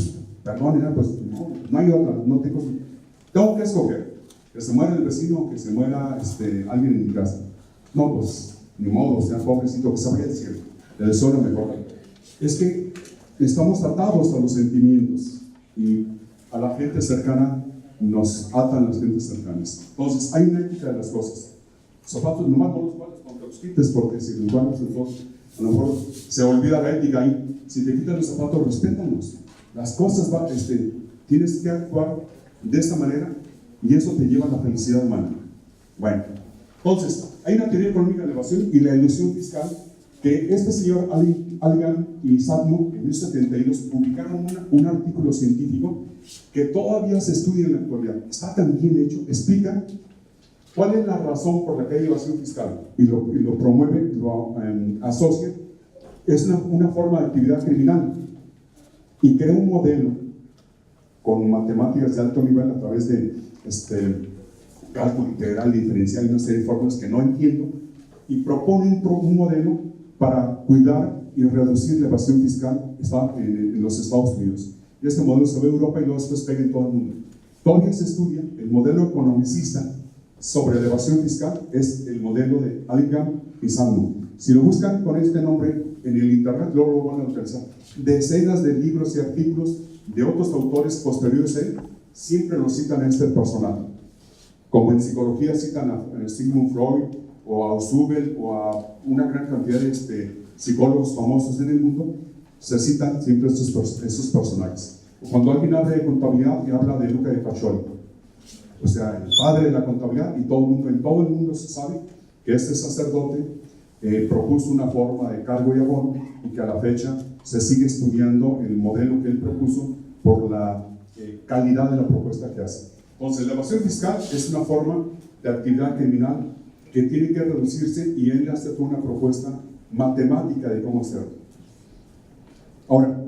perdón, pues no hay otra, tengo que escoger, que se muera el vecino o que se muera alguien en mi casa. No, pues ni modo, o sea, pobrecito, que se vaya al cielo, le deseo lo mejor. Es que estamos atados a los sentimientos, y a la gente cercana nos atan las gentes cercanas. Entonces, hay una ética de las cosas. Los zapatos nomás no los guardas cuando los quites, porque si los guardas entonces, a lo mejor se olvida la ética ahí. Si te quitan los zapatos, respétanos. Las cosas tienes que actuar de esta manera, y eso te lleva a la felicidad humana. Bueno, entonces, hay una teoría económica de la evasión y la ilusión fiscal que este señor Algan y Sadmo en 1972 publicaron un artículo científico que todavía se estudia en la actualidad. Está tan bien hecho, explica cuál es la razón por la que hay evasión fiscal, y lo promueve, lo asocia. Es una forma de actividad criminal, y crea un modelo con matemáticas de alto nivel a través de cálculo integral, diferencial y una serie de fórmulas que no entiendo, y propone un modelo para cuidar y reducir la evasión fiscal en los Estados Unidos. Y este modelo se ve en Europa y luego después pega en todo el mundo. Todavía se estudia, el modelo economicista sobre evasión fiscal es el modelo de Allingham y Sandman. Si lo buscan con este nombre en el internet, luego lo van a localizar. Decenas de libros y artículos de otros autores posteriores a él siempre lo citan a este personaje. Como en psicología citan a Sigmund Freud o a Ausubel o a una gran cantidad de psicólogos famosos en el mundo, se citan siempre estos personajes. Cuando alguien habla de contabilidad, y habla de Luca de Pacioli, o sea, el padre de la contabilidad, y todo el mundo, en todo el mundo se sabe que este sacerdote propuso una forma de cargo y abono, y que a la fecha se sigue estudiando el modelo que él propuso por la calidad de la propuesta que hace. Entonces, la evasión fiscal es una forma de actividad criminal que tiene que reducirse, y él hace toda una propuesta matemática de cómo hacerlo. Ahora,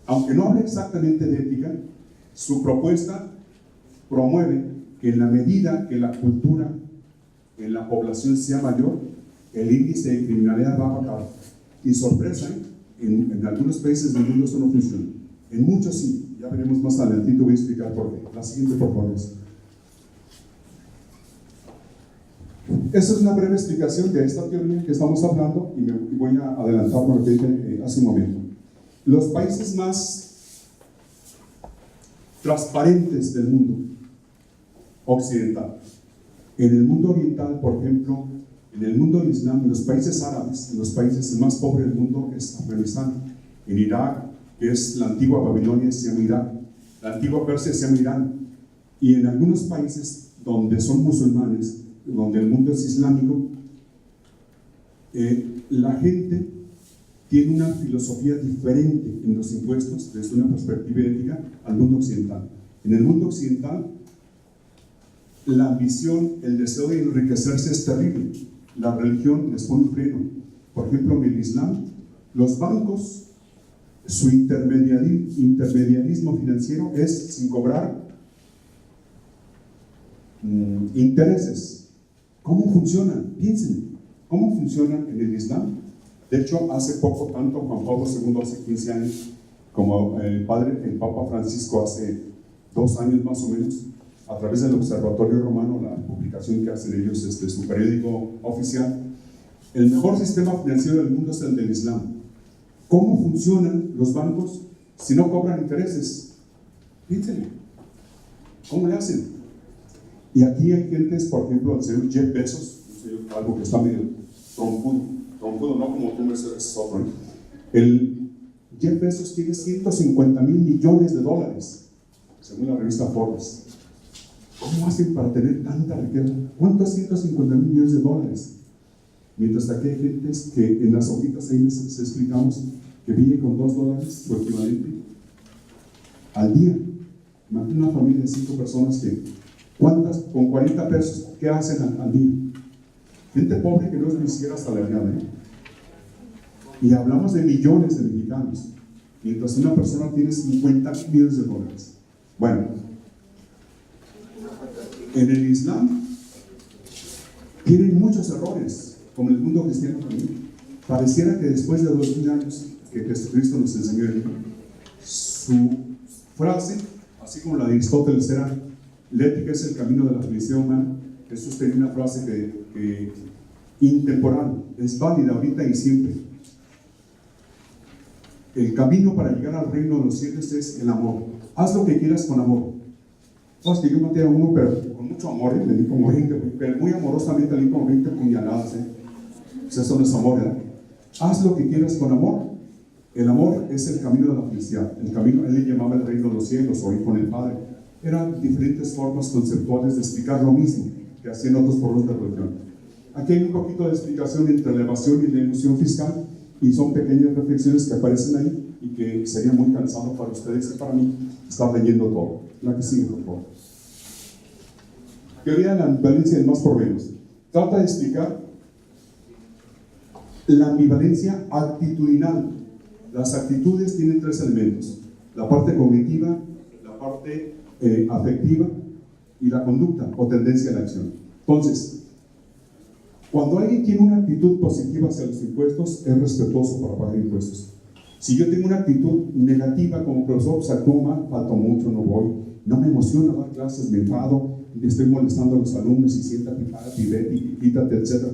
aunque no hable exactamente de ética, su propuesta promueve que en la medida que la cultura en la población sea mayor, el índice de criminalidad va a bajar. Y sorpresa, en algunos países del mundo eso no funciona. En muchos sí, ya veremos más adelantito, voy a explicar por qué. La siguiente, por favor. Esa es una breve explicación de esta teoría que estamos hablando, y voy a adelantarme a lo que dije hace un momento. Los países más transparentes del mundo occidental, en el mundo oriental, por ejemplo, en el mundo del Islam, en los países árabes, en los países más pobres del mundo es Afganistán, en Irak, que es la antigua Babilonia, se llama Irak, la antigua Persia se llama Irán, y en algunos países donde son musulmanes, donde el mundo es islámico, la gente tiene una filosofía diferente en los impuestos desde una perspectiva ética al mundo occidental. En el mundo occidental, la ambición, el deseo de enriquecerse es terrible. La religión les pone un freno. Por ejemplo, en el Islam, los bancos, su intermediarismo financiero es sin cobrar intereses. ¿Cómo funcionan? Piensen, ¿cómo funcionan en el Islam? De hecho, hace poco, tanto Juan Pablo II hace 15 años, como el Papa Francisco hace 2 años más o menos, a través del Observatorio Romano, la publicación que hacen ellos, su periódico oficial, el mejor sistema financiero del mundo es el del Islam. ¿Cómo funcionan los bancos si no cobran intereses? Piénsenle, ¿cómo le hacen? Y aquí hay gentes, por ejemplo, el señor Jeff Bezos, algo que está medio trompudo, no como tú me dices otro, ¿no? El Jeff Bezos tiene $150 mil millones, según la revista Forbes. ¿Cómo hacen para tener tanta riqueza? ¿Cuánto es $150 mil millones? Mientras aquí hay gentes que en las hojitas ahí les explicamos que viven con $2 o equivalente al día. Imagina una familia de 5 personas que, con 40 pesos, ¿qué hacen al día? Gente pobre que no es ni siquiera hasta la edad, Y hablamos de millones de mexicanos, mientras una persona tiene $50 millones. Bueno, en el Islam tienen muchos errores, como el mundo cristiano también. Pareciera que después de 2000 años que Jesucristo nos enseñó su frase, así como la de Aristóteles era: la ética es el camino de la felicidad humana. Jesús tenía una frase que intemporal, es válida ahorita y siempre. El camino para llegar al reino de los cielos es el amor. Haz lo que quieras con amor. Hostia, yo maté a uno, pero con mucho amor, le di como 20, pero muy amorosamente le di como 20 puñaladas. Pues eso no es amor, ¿verdad? Haz lo que quieras con amor. El amor es el camino de la felicidad. El camino, él le llamaba el reino de los cielos, o ir con el Padre. Eran diferentes formas conceptuales de explicar lo mismo que hacían otros pueblos de religión. Aquí hay un poquito de explicación entre la evasión y la ilusión fiscal, y son pequeñas reflexiones que aparecen ahí y que sería muy cansado para ustedes y para mí estar leyendo todo. La que sigue, por favor. Teoría de la ambivalencia del más por menos. Trata de explicar la ambivalencia actitudinal. Las actitudes tienen 3 elementos: la parte cognitiva, la parte afectiva y la conducta o tendencia a la acción. Entonces, cuando alguien tiene una actitud positiva hacia los impuestos, es respetuoso para pagar impuestos. Si yo tengo una actitud negativa como profesor, pues actúo mal, falto mucho, no voy, no me emociona dar clases, me enfado, estoy molestando a los alumnos y siéntate, quítate, etc.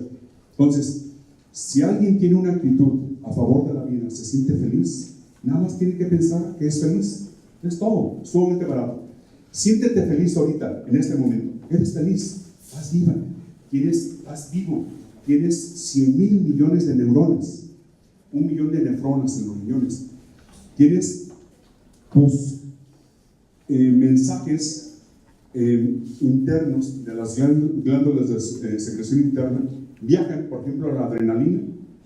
Entonces, si alguien tiene una actitud a favor de la vida, se siente feliz, nada más tiene que pensar que es feliz. Es todo, sumamente barato. Siéntete feliz ahorita, en este momento. Eres feliz, estás viva, estás vivo. Tienes 100,000 millones de neuronas, 1 millón de nefronas en los riñones. Tienes tus mensajes internos de las glándulas de secreción interna. Viajan, por ejemplo, la adrenalina,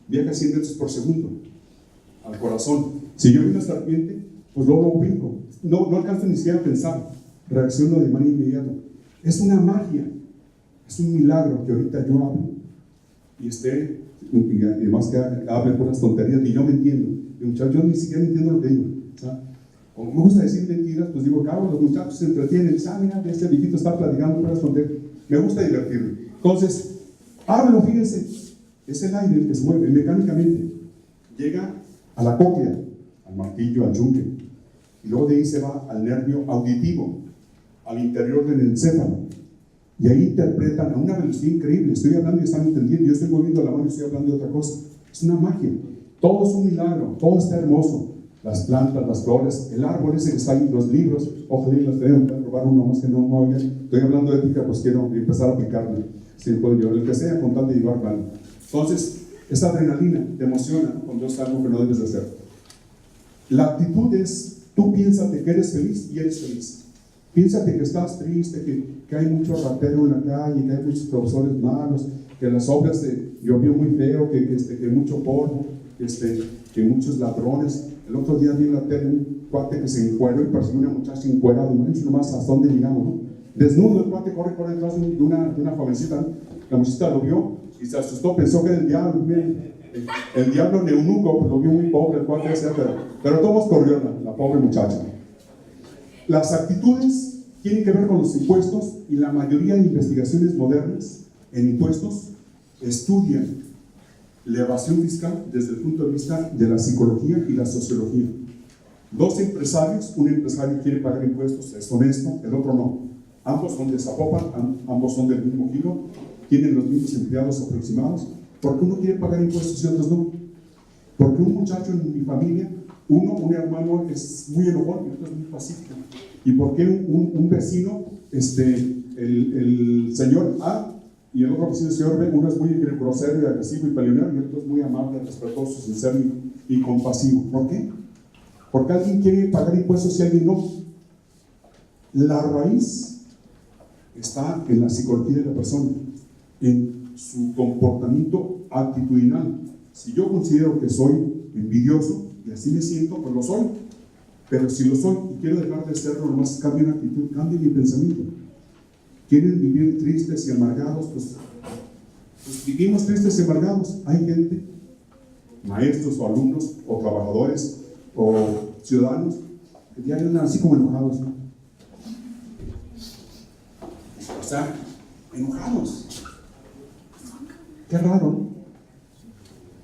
viaja 100 metros por segundo al corazón. Si yo veo una serpiente, pues luego brinco. No alcanzo ni siquiera a pensar, reacciono de manera inmediata. Es una magia, es un milagro que ahorita yo hablo y además que hable por las tonterías y yo me entiendo. Y muchachos, yo ni siquiera entiendo lo que digo. ¿Sabes? Como me gusta decir mentiras, pues digo, claro, los muchachos se entretienen, mira, este viejito está platicando por las tonterías. Me gusta divertirme. Entonces, hablo, fíjense, es el aire el que se mueve mecánicamente. Llega a la cóclea, al martillo, al yunque, y luego de ahí se va al nervio auditivo, al interior del encéfalo, y ahí interpretan a una velocidad increíble. Estoy hablando y están entendiendo, yo estoy moviendo la mano y estoy hablando de otra cosa. Es una magia, todo es un milagro, todo está hermoso. Las plantas, las flores, el árbol ese que está ahí, los libros, ojalá y los vean, voy a robar uno más que no oigan. Estoy hablando de ética, pues quiero empezar a aplicarme. Si puedo yo, el que sea, con tal de llevar mal. Entonces, esa adrenalina te emociona, ¿no?, cuando es algo que no debes de hacer. La actitud es, tú piénsate que eres feliz y eres feliz. Piénsate que estás triste, que hay mucho ratero en la calle, que hay muchos profesores malos, que las obras llovió muy feo, que mucho polvo, que muchos ladrones. El otro día vi en la tele un cuate que se encueró y persiguió una muchacha encuerada. Imagínense nomás hasta dónde llegamos, ¿no? Desnudo el cuate corre detrás de una jovencita, ¿no? La muchachita lo vio y se asustó, pensó que era el diablo. El diablo neunuco, pues lo vio muy pobre el cuate ese, pero todos corrió la pobre muchacha. Las actitudes tienen que ver con los impuestos y la mayoría de investigaciones modernas en impuestos estudian la evasión fiscal desde el punto de vista de la psicología y la sociología. Dos empresarios, un empresario quiere pagar impuestos, es honesto, el otro no. Ambos son de Zapopan, ambos son del mismo giro, tienen los mismos empleados aproximados. ¿Por qué uno quiere pagar impuestos y otros no? Porque un muchacho en mi familia, un hermano es muy enojón y otro es muy pacífico. ¿Y por qué un vecino, el señor A, y el otro vecino, el señor B, uno es muy grosero y agresivo y peleonero, y el otro es muy amable, respetuoso, sincero y compasivo? ¿Por qué? Porque alguien quiere pagar impuestos y alguien no. La raíz está en la psicología de la persona, en su comportamiento actitudinal. Si yo considero que soy envidioso y así me siento, pues lo soy. Pero si lo soy y quiero dejar de serlo, nomás cambio mi actitud, cambio mi pensamiento. ¿Quieren vivir tristes y amargados? Pues vivimos tristes y amargados. Hay gente, maestros o alumnos o trabajadores o ciudadanos, que ya andan así como enojados, ¿no? O sea, enojados. Qué raro, ¿no?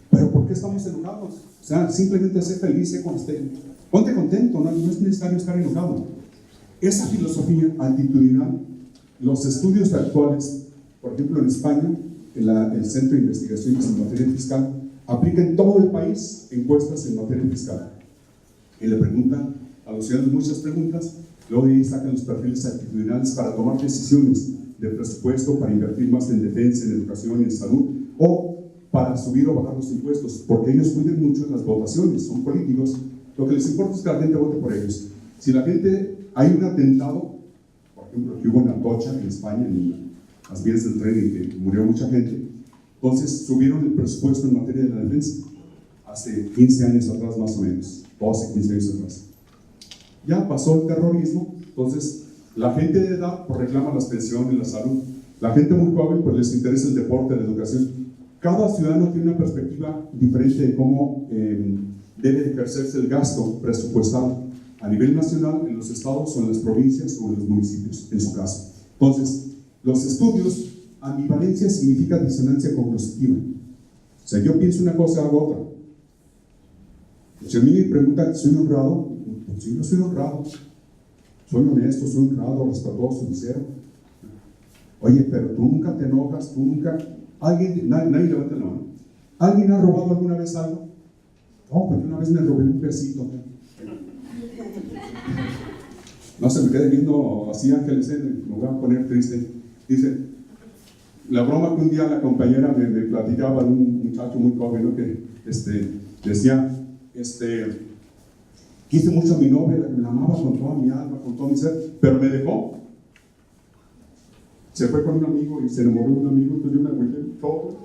Pero ¿por qué estamos enojados? O sea, simplemente sé feliz, sé contento. Ponte contento, no es necesario estar enojado. Esa filosofía actitudinal, los estudios actuales, por ejemplo en España, el Centro de Investigaciones en Materia Fiscal, aplica en todo el país encuestas en materia fiscal. Y le preguntan a los ciudadanos muchas preguntas, luego de ahí sacan los perfiles actitudinales para tomar decisiones de presupuesto, para invertir más en defensa, en educación y en salud, o para subir o bajar los impuestos, porque ellos cuidan mucho en las votaciones, son políticos. Lo que les importa es que la gente vote por ellos. Si la gente, hay un atentado, por ejemplo, que hubo en Atocha, en España, en las vías del tren, y que murió mucha gente, entonces subieron el presupuesto en materia de la defensa, hace 15 años atrás más o menos, 12, 15 años atrás. Ya pasó el terrorismo, entonces la gente de edad pues reclama las pensiones, la salud. La gente muy joven pues les interesa el deporte, la educación. Cada ciudadano tiene una perspectiva diferente de cómo debe ejercerse el gasto presupuestal a nivel nacional, en los estados o en las provincias o en los municipios, en su caso. Entonces, los estudios, ambivalencia significa disonancia cognitiva. O sea, yo pienso una cosa, hago otra. Si a mí me preguntan, ¿soy honrado? Pues sí, yo soy honrado. Soy honesto, soy honrado, respetuoso, sincero. Oye, pero tú nunca te enojas, tú nunca... Nadie levanta la mano. ¿Alguien ha robado alguna vez algo? No, pues una vez me robé un pesito. No se me quede viendo así, Ángeles, me voy a poner triste. Dice, la broma que un día la compañera me platicaba de un muchacho muy joven, ¿no? Que decía, quise mucho a mi novia, la amaba con toda mi alma, con todo mi ser, pero me dejó. Se fue con un amigo y se enamoró de un amigo, entonces yo me agüité todo.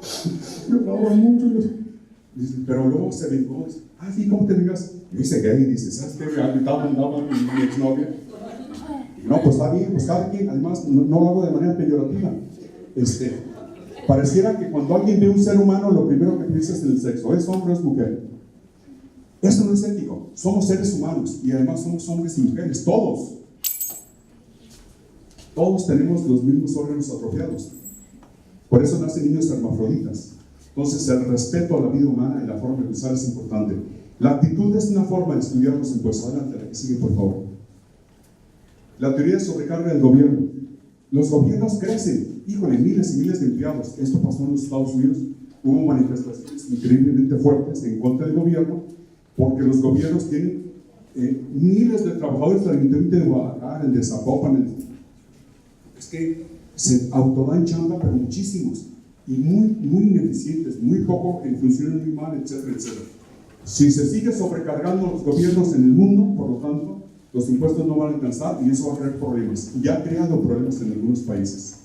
Yo amaba mucho. Dice, pero luego se vengó. Dice, sí, ¿cómo te vengas? Yo hice gay, dice, ¿sabes qué? Andaba mi exnovia. No, pues está bien, pues cada quien, además no lo hago de manera peyorativa. Pareciera que cuando alguien ve un ser humano, lo primero que piensa es en el sexo, ¿es hombre o es mujer? Eso no es ético. Somos seres humanos y además somos hombres y mujeres, todos. Todos tenemos los mismos órganos atrofiados. Por eso nacen niños hermafroditas. Entonces, el respeto a la vida humana y la forma de pensar es importante. La actitud es una forma de estudiar los impuestos. Adelante, la que sigue, por favor. La teoría de sobrecarga del gobierno. Los gobiernos crecen, híjole, miles y miles de empleados. Esto pasó en los Estados Unidos. Hubo manifestaciones increíblemente fuertes en contra del gobierno, porque los gobiernos tienen miles de trabajadores del Ayuntamiento de Guadalajara, el de Zapopan. Es que se autodan chamba, pero muchísimos. Y muy ineficientes, muy poco, que funcionan muy mal, etcétera, etcétera. Si se sigue sobrecargando los gobiernos en el mundo, por lo tanto, los impuestos no van a alcanzar y eso va a crear problemas. Ya ha creado problemas en algunos países.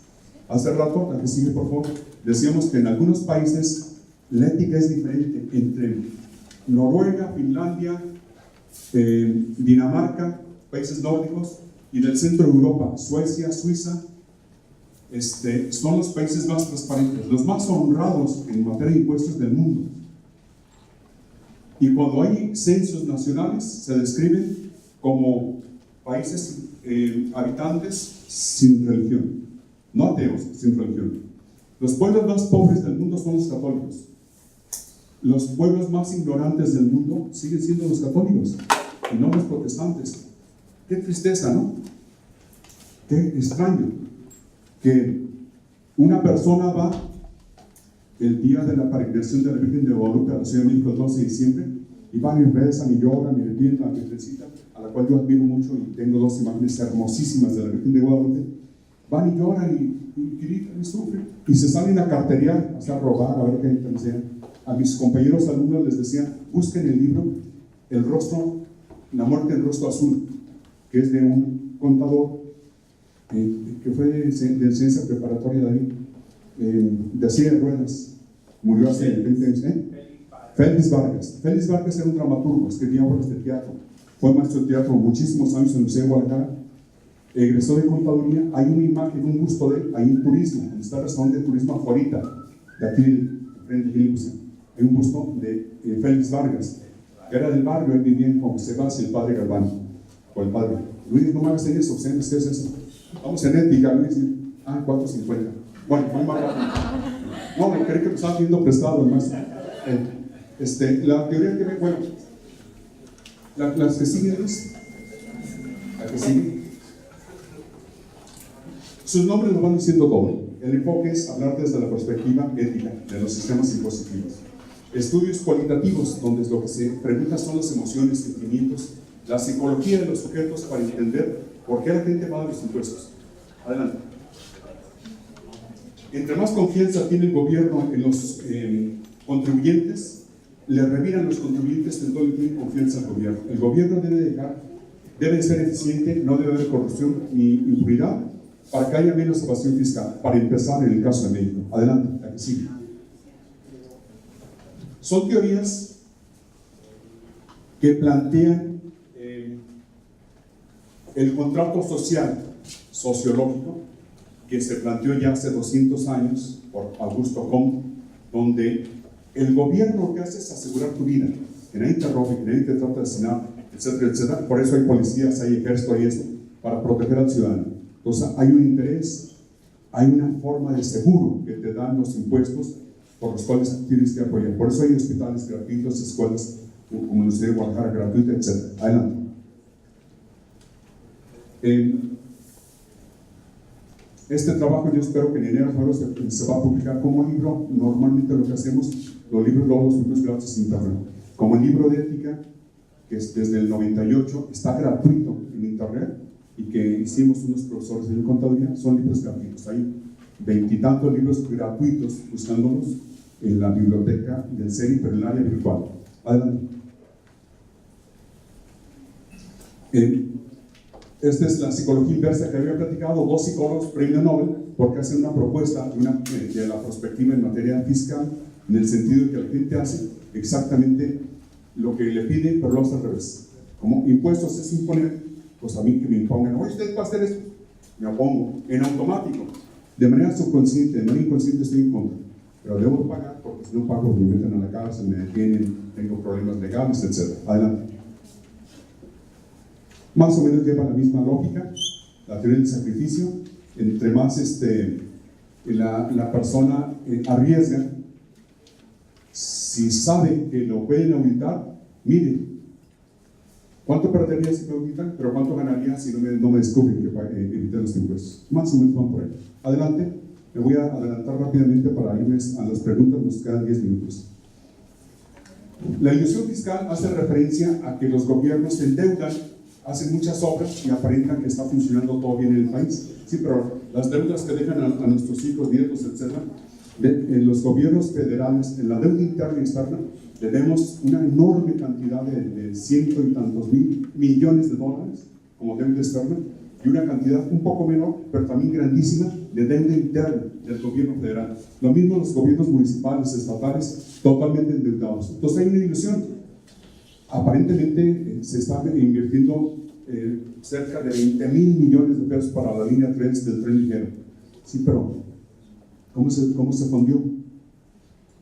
Hace rato, la que sigue, por favor, decíamos que en algunos países la ética es diferente entre Noruega, Finlandia, Dinamarca, países nórdicos, y del centro de Europa, Suecia, Suiza. Son los países más transparentes, los más honrados en materia de impuestos del mundo. Y cuando hay censos nacionales, se describen como países habitantes sin religión, no ateos, sin religión. Los pueblos más pobres del mundo son los católicos. Los pueblos más ignorantes del mundo siguen siendo los católicos y no los protestantes. Qué tristeza, ¿no? Qué extraño que una persona va el día de la peregrinación de la Virgen de Guadalupe a la Ciudad de México el 12 de diciembre y van y rezan y lloran y le piden a la Virgencita, a la cual yo admiro mucho y tengo dos imágenes hermosísimas de la Virgen de Guadalupe. Van y lloran y gritan y sufren y se salen a carterear, a robar, a ver qué enseñan. A mis compañeros alumnos les decía, busquen el libro El rostro, la muerte del rostro azul, que es de un contador que fue de ciencia preparatoria de silla de ruedas, murió hace 20 años. Félix Vargas. Félix Vargas era un dramaturgo, escribía obras de teatro, fue maestro de teatro muchísimos años en la Universidad de Guadalajara, egresó de contaduría. Hay una imagen, un busto de él, ahí en Turismo, donde está el restaurante de Turismo Aforita, de aquí frente de Gilbus. Hay un busto de Félix Vargas, que era del barrio, él vivía en Juan Sebastián, el padre Galván, o el padre. Luis, no me hagas eso, ¿qué es eso? Vamos en ética, Luis. 4.50. Bueno, muy mal. No, me creí que me estaban pidiendo prestado, más. La teoría que ve, bueno, las que siguen, Luis. La que sigue. Sus nombres lo van diciendo todo. El enfoque es hablar desde la perspectiva ética de los sistemas impositivos. Estudios cualitativos, donde lo que se pregunta son las emociones, sentimientos, la psicología de los sujetos para entender por qué la gente paga los impuestos. Adelante. Entre más confianza tiene el gobierno en los contribuyentes, le reviran los contribuyentes en todo el que tienen confianza al gobierno. El gobierno debe ser eficiente, no debe haber corrupción ni impunidad, para que haya menos evasión fiscal, para empezar en el caso de México. Adelante, la que sigue. Son teorías que plantean el contrato social, sociológico, que se planteó ya hace 200 años por Augusto Comte, donde el gobierno lo que hace es asegurar tu vida, que nadie te robe, que nadie te trate de asesinar, etcétera, etcétera. Por eso hay policías, hay ejército, hay esto, para proteger al ciudadano. Entonces hay un interés, hay una forma de seguro que te dan los impuestos por los cuales tienes que apoyar. Por eso hay hospitales gratuitos, escuelas como la Universidad de Guadalajara, gratuita, etc. Adelante. Este trabajo yo espero que en enero o febrero se va a publicar como libro. Normalmente lo que hacemos, los libros gratis en internet. Como el libro de ética, que es desde el 98, está gratuito en internet y que hicimos unos profesores de contaduría, son libros gratuitos. Hay 20 y tantos libros gratuitos buscándolos en la biblioteca del CERI, pero en el área virtual. Adelante. Esta es la psicología inversa que había platicado, 2 psicólogos premio Nobel, porque hacen una propuesta de la perspectiva en materia fiscal, en el sentido de que la gente hace exactamente lo que le pide, pero lo hace al revés. Como impuestos es imponer, pues a mí que me impongan, oye, usted va a hacer esto, me opongo, en automático, de manera subconsciente, de manera inconsciente estoy en contra, pero debo pagar porque si no pago me meten a la cárcel, me detienen, tengo problemas legales, etc. Adelante. Más o menos lleva la misma lógica, la teoría del sacrificio. Entre más la persona arriesga, si sabe que lo pueden auditar, mire, ¿cuánto perdería si me auditan? Pero ¿cuánto ganaría si no me descubren que evité los impuestos? Más o menos van por ahí. Adelante, me voy a adelantar rápidamente para irme a las preguntas, nos quedan 10 minutos. La ilusión fiscal hace referencia a que los gobiernos se endeudan, hacen muchas obras y aparentan que está funcionando todo bien en el país. Sí, pero las deudas que dejan a nuestros hijos, nietos, etc., en los gobiernos federales, en la deuda interna y externa, tenemos una enorme cantidad de ciento y tantos mil millones de dólares como deuda externa y una cantidad un poco menor, pero también grandísima, de deuda interna del gobierno federal. Lo mismo los gobiernos municipales, estatales, totalmente endeudados. Entonces hay una ilusión. Aparentemente se está invirtiendo cerca de 20,000 millones de pesos para la línea 3 del tren ligero. Sí, pero ¿cómo se fundió?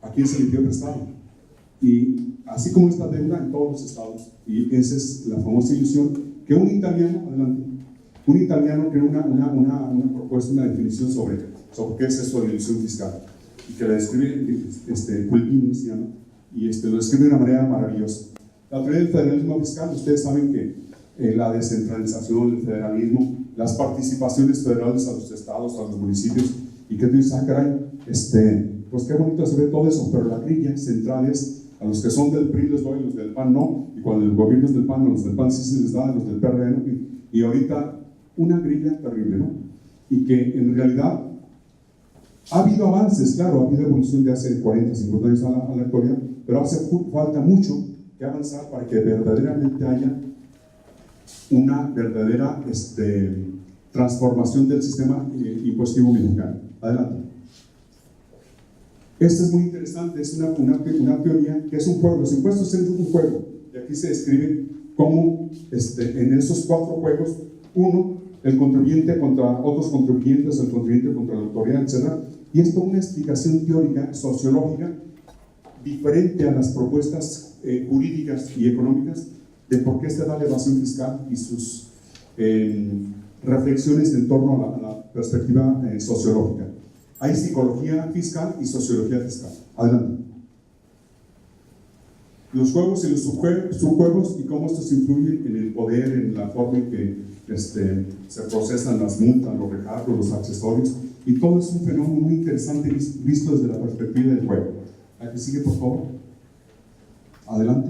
¿A quién se le dio prestado? Y así como esta deuda en todos los estados, y esa es la famosa ilusión, que un italiano creó una propuesta, una definición sobre qué es eso de la ilusión fiscal, y que la describe, Culpini se llama, y lo describe de una manera maravillosa. La teoría del federalismo fiscal, ustedes saben que la descentralización, el federalismo, las participaciones federales a los estados, a los municipios, y que tú dices, caray, pues qué bonito se ve todo eso, pero la grilla central es a los que son del PRI les doy, los del PAN no, y cuando el gobierno es del PAN, a los del PAN sí se les da, a los del PRD no, y ahorita una grilla terrible, ¿no? Y que en realidad ha habido avances, claro, ha habido evolución de hace 40, 50 años a la actualidad, pero hace falta mucho que avanzar para que verdaderamente haya una verdadera transformación del sistema impositivo mexicano. Adelante. Este es muy interesante, es una teoría que es un juego. Los impuestos son un juego, y aquí se describe cómo en esos 4 juegos, uno, el contribuyente contra otros contribuyentes, el contribuyente contra la autoridad, etc. Y esto es una explicación teórica, sociológica, diferente a las propuestas jurídicas y económicas de por qué se da la evasión fiscal y sus reflexiones en torno a la perspectiva sociológica. Hay psicología fiscal y sociología fiscal. Adelante. Los juegos y los subjuegos y cómo estos influyen en el poder, en la forma en que se procesan las multas, los recargos, los accesorios, y todo es un fenómeno muy interesante visto desde la perspectiva del juego. Aquí sigue, por favor. Adelante.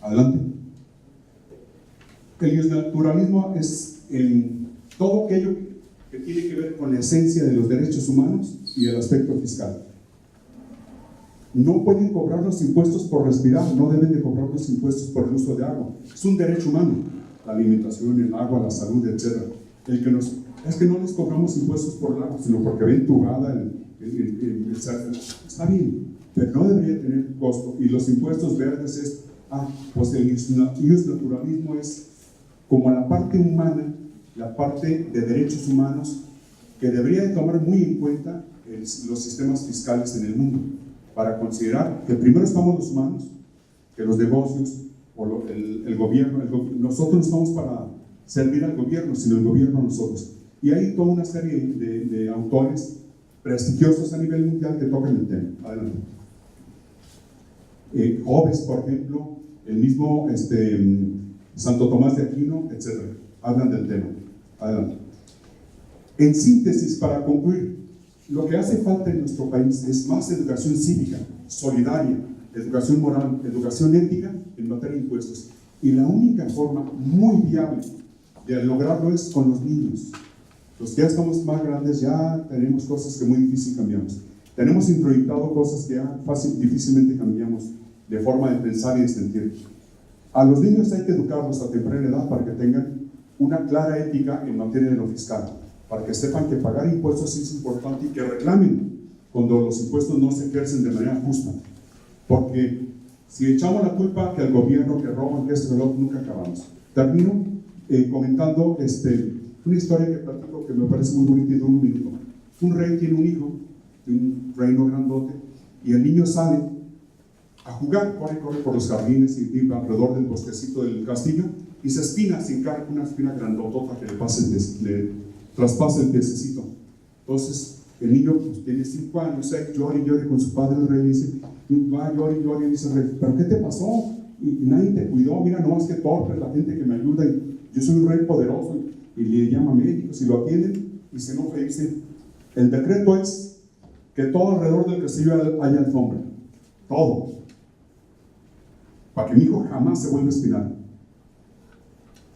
Adelante. El naturalismo es todo aquello que tiene que ver con la esencia de los derechos humanos y el aspecto fiscal. No pueden cobrar los impuestos por respirar, no deben de cobrar los impuestos por el uso de agua. Es un derecho humano, la alimentación, el agua, la salud, etc. Es que no les cobramos impuestos por el agua, sino porque ven entubada está bien, pero no debería tener costo. Y los impuestos verdes pues el naturalismo es como la parte humana, la parte de derechos humanos que debería de tomar muy en cuenta los sistemas fiscales en el mundo, para considerar que primero estamos los humanos, que los negocios o el gobierno, nosotros no estamos para servir al gobierno, sino el gobierno a nosotros. Y hay toda una serie de autores prestigiosos a nivel mundial que tocan el tema. Adelante. Hobbes, por ejemplo, el mismo Santo Tomás de Aquino, etc. Hablan del tema. Adelante. En síntesis, para concluir, lo que hace falta en nuestro país es más educación cívica, solidaria, educación moral, educación ética en materia de impuestos. Y la única forma muy viable de lograrlo es con los niños. Los que ya estamos más grandes ya tenemos cosas que muy difícil cambiamos. Tenemos introyectado cosas que ya difícilmente cambiamos de forma de pensar y de sentir. A los niños hay que educarlos a temprana edad para que tengan una clara ética en materia de lo fiscal, para que sepan que pagar impuestos es importante y que reclamen cuando los impuestos no se ejercen de manera justa. Porque si echamos la culpa que al gobierno, que roban, que esto, que lo otro, nunca acabamos. Termino comentando una historia que platico que me parece muy bonita y de un minuto. Un rey tiene un hijo, de un reino grandote, y el niño sale a jugar, corre por los jardines y alrededor del bosquecito del castillo, y se espina, se encarga una espina grandotota que le traspasa el piececito. Entonces el niño pues, tiene 5 años, llora y llora con su padre el rey, y dice, va, llora y llora, y dice el rey, ¿pero qué te pasó? Y nadie te cuidó, mira nomás que torpe la gente que me ayuda, y yo soy un rey poderoso, y le llama médicos y lo atienden, y se enoja y dice, el decreto es que todo alrededor del castillo haya alfombra, todo, para que mi hijo jamás se vuelva a espinar.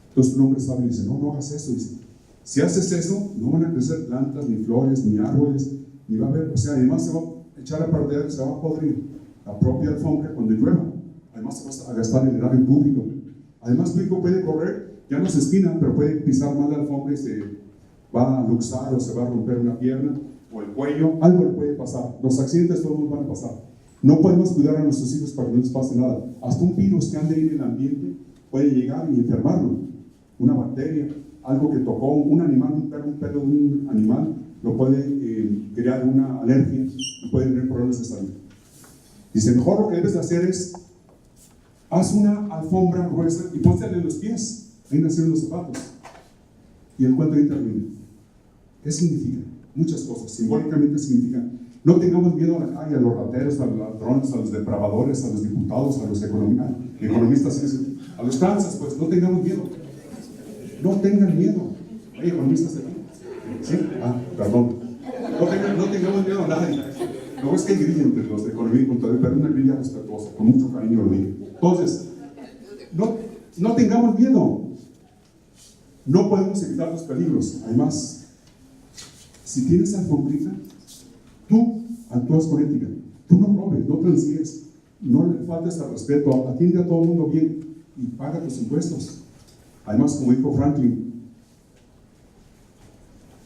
Entonces un hombre sabio dice, no hagas eso. Dice, si haces eso, no van a crecer plantas, ni flores, ni árboles, ni va a haber, o sea, además se va a echar a perder, se va a podrir la propia alfombra cuando llueva. Además se va a gastar el erario público. Además tu hijo puede correr, ya no se espina, pero puede pisar mal la alfombra y se va a luxar o se va a romper una pierna o el cuello, algo le puede pasar. Los accidentes todos van a pasar. No podemos cuidar a nuestros hijos para que no les pase nada. Hasta un virus que ande en el ambiente puede llegar y enfermarlo. Una bacteria, algo que tocó un animal, un pelo de un animal, lo puede crear una alergia y puede tener problemas de salud. Dice, mejor lo que debes de hacer es, haz una alfombra gruesa y pónsela en los pies. Ahí nacieron los zapatos. Y el cuento ahí termina. ¿Qué significa? Muchas cosas. Simbólicamente significa, no tengamos miedo a la calle, a los rateros, a los ladrones, a los depravadores, a los diputados, a los economistas, a los tranzas, pues no tengamos miedo. No tengan miedo. Hay economistas aquí. ¿Sí? Perdón. No tengamos miedo a nadie. Luego es que hay grilla entre los de economía y contabilidad, pero una grilla respetuosa, con mucho cariño lo digo. Entonces, no tengamos miedo. No podemos evitar los peligros. Además, si tienes alfombrita, tú actúas con ética. Tú no robes, no transigues, no le faltes al respeto, atiende a todo el mundo bien y paga tus impuestos. Además, como dijo Franklin,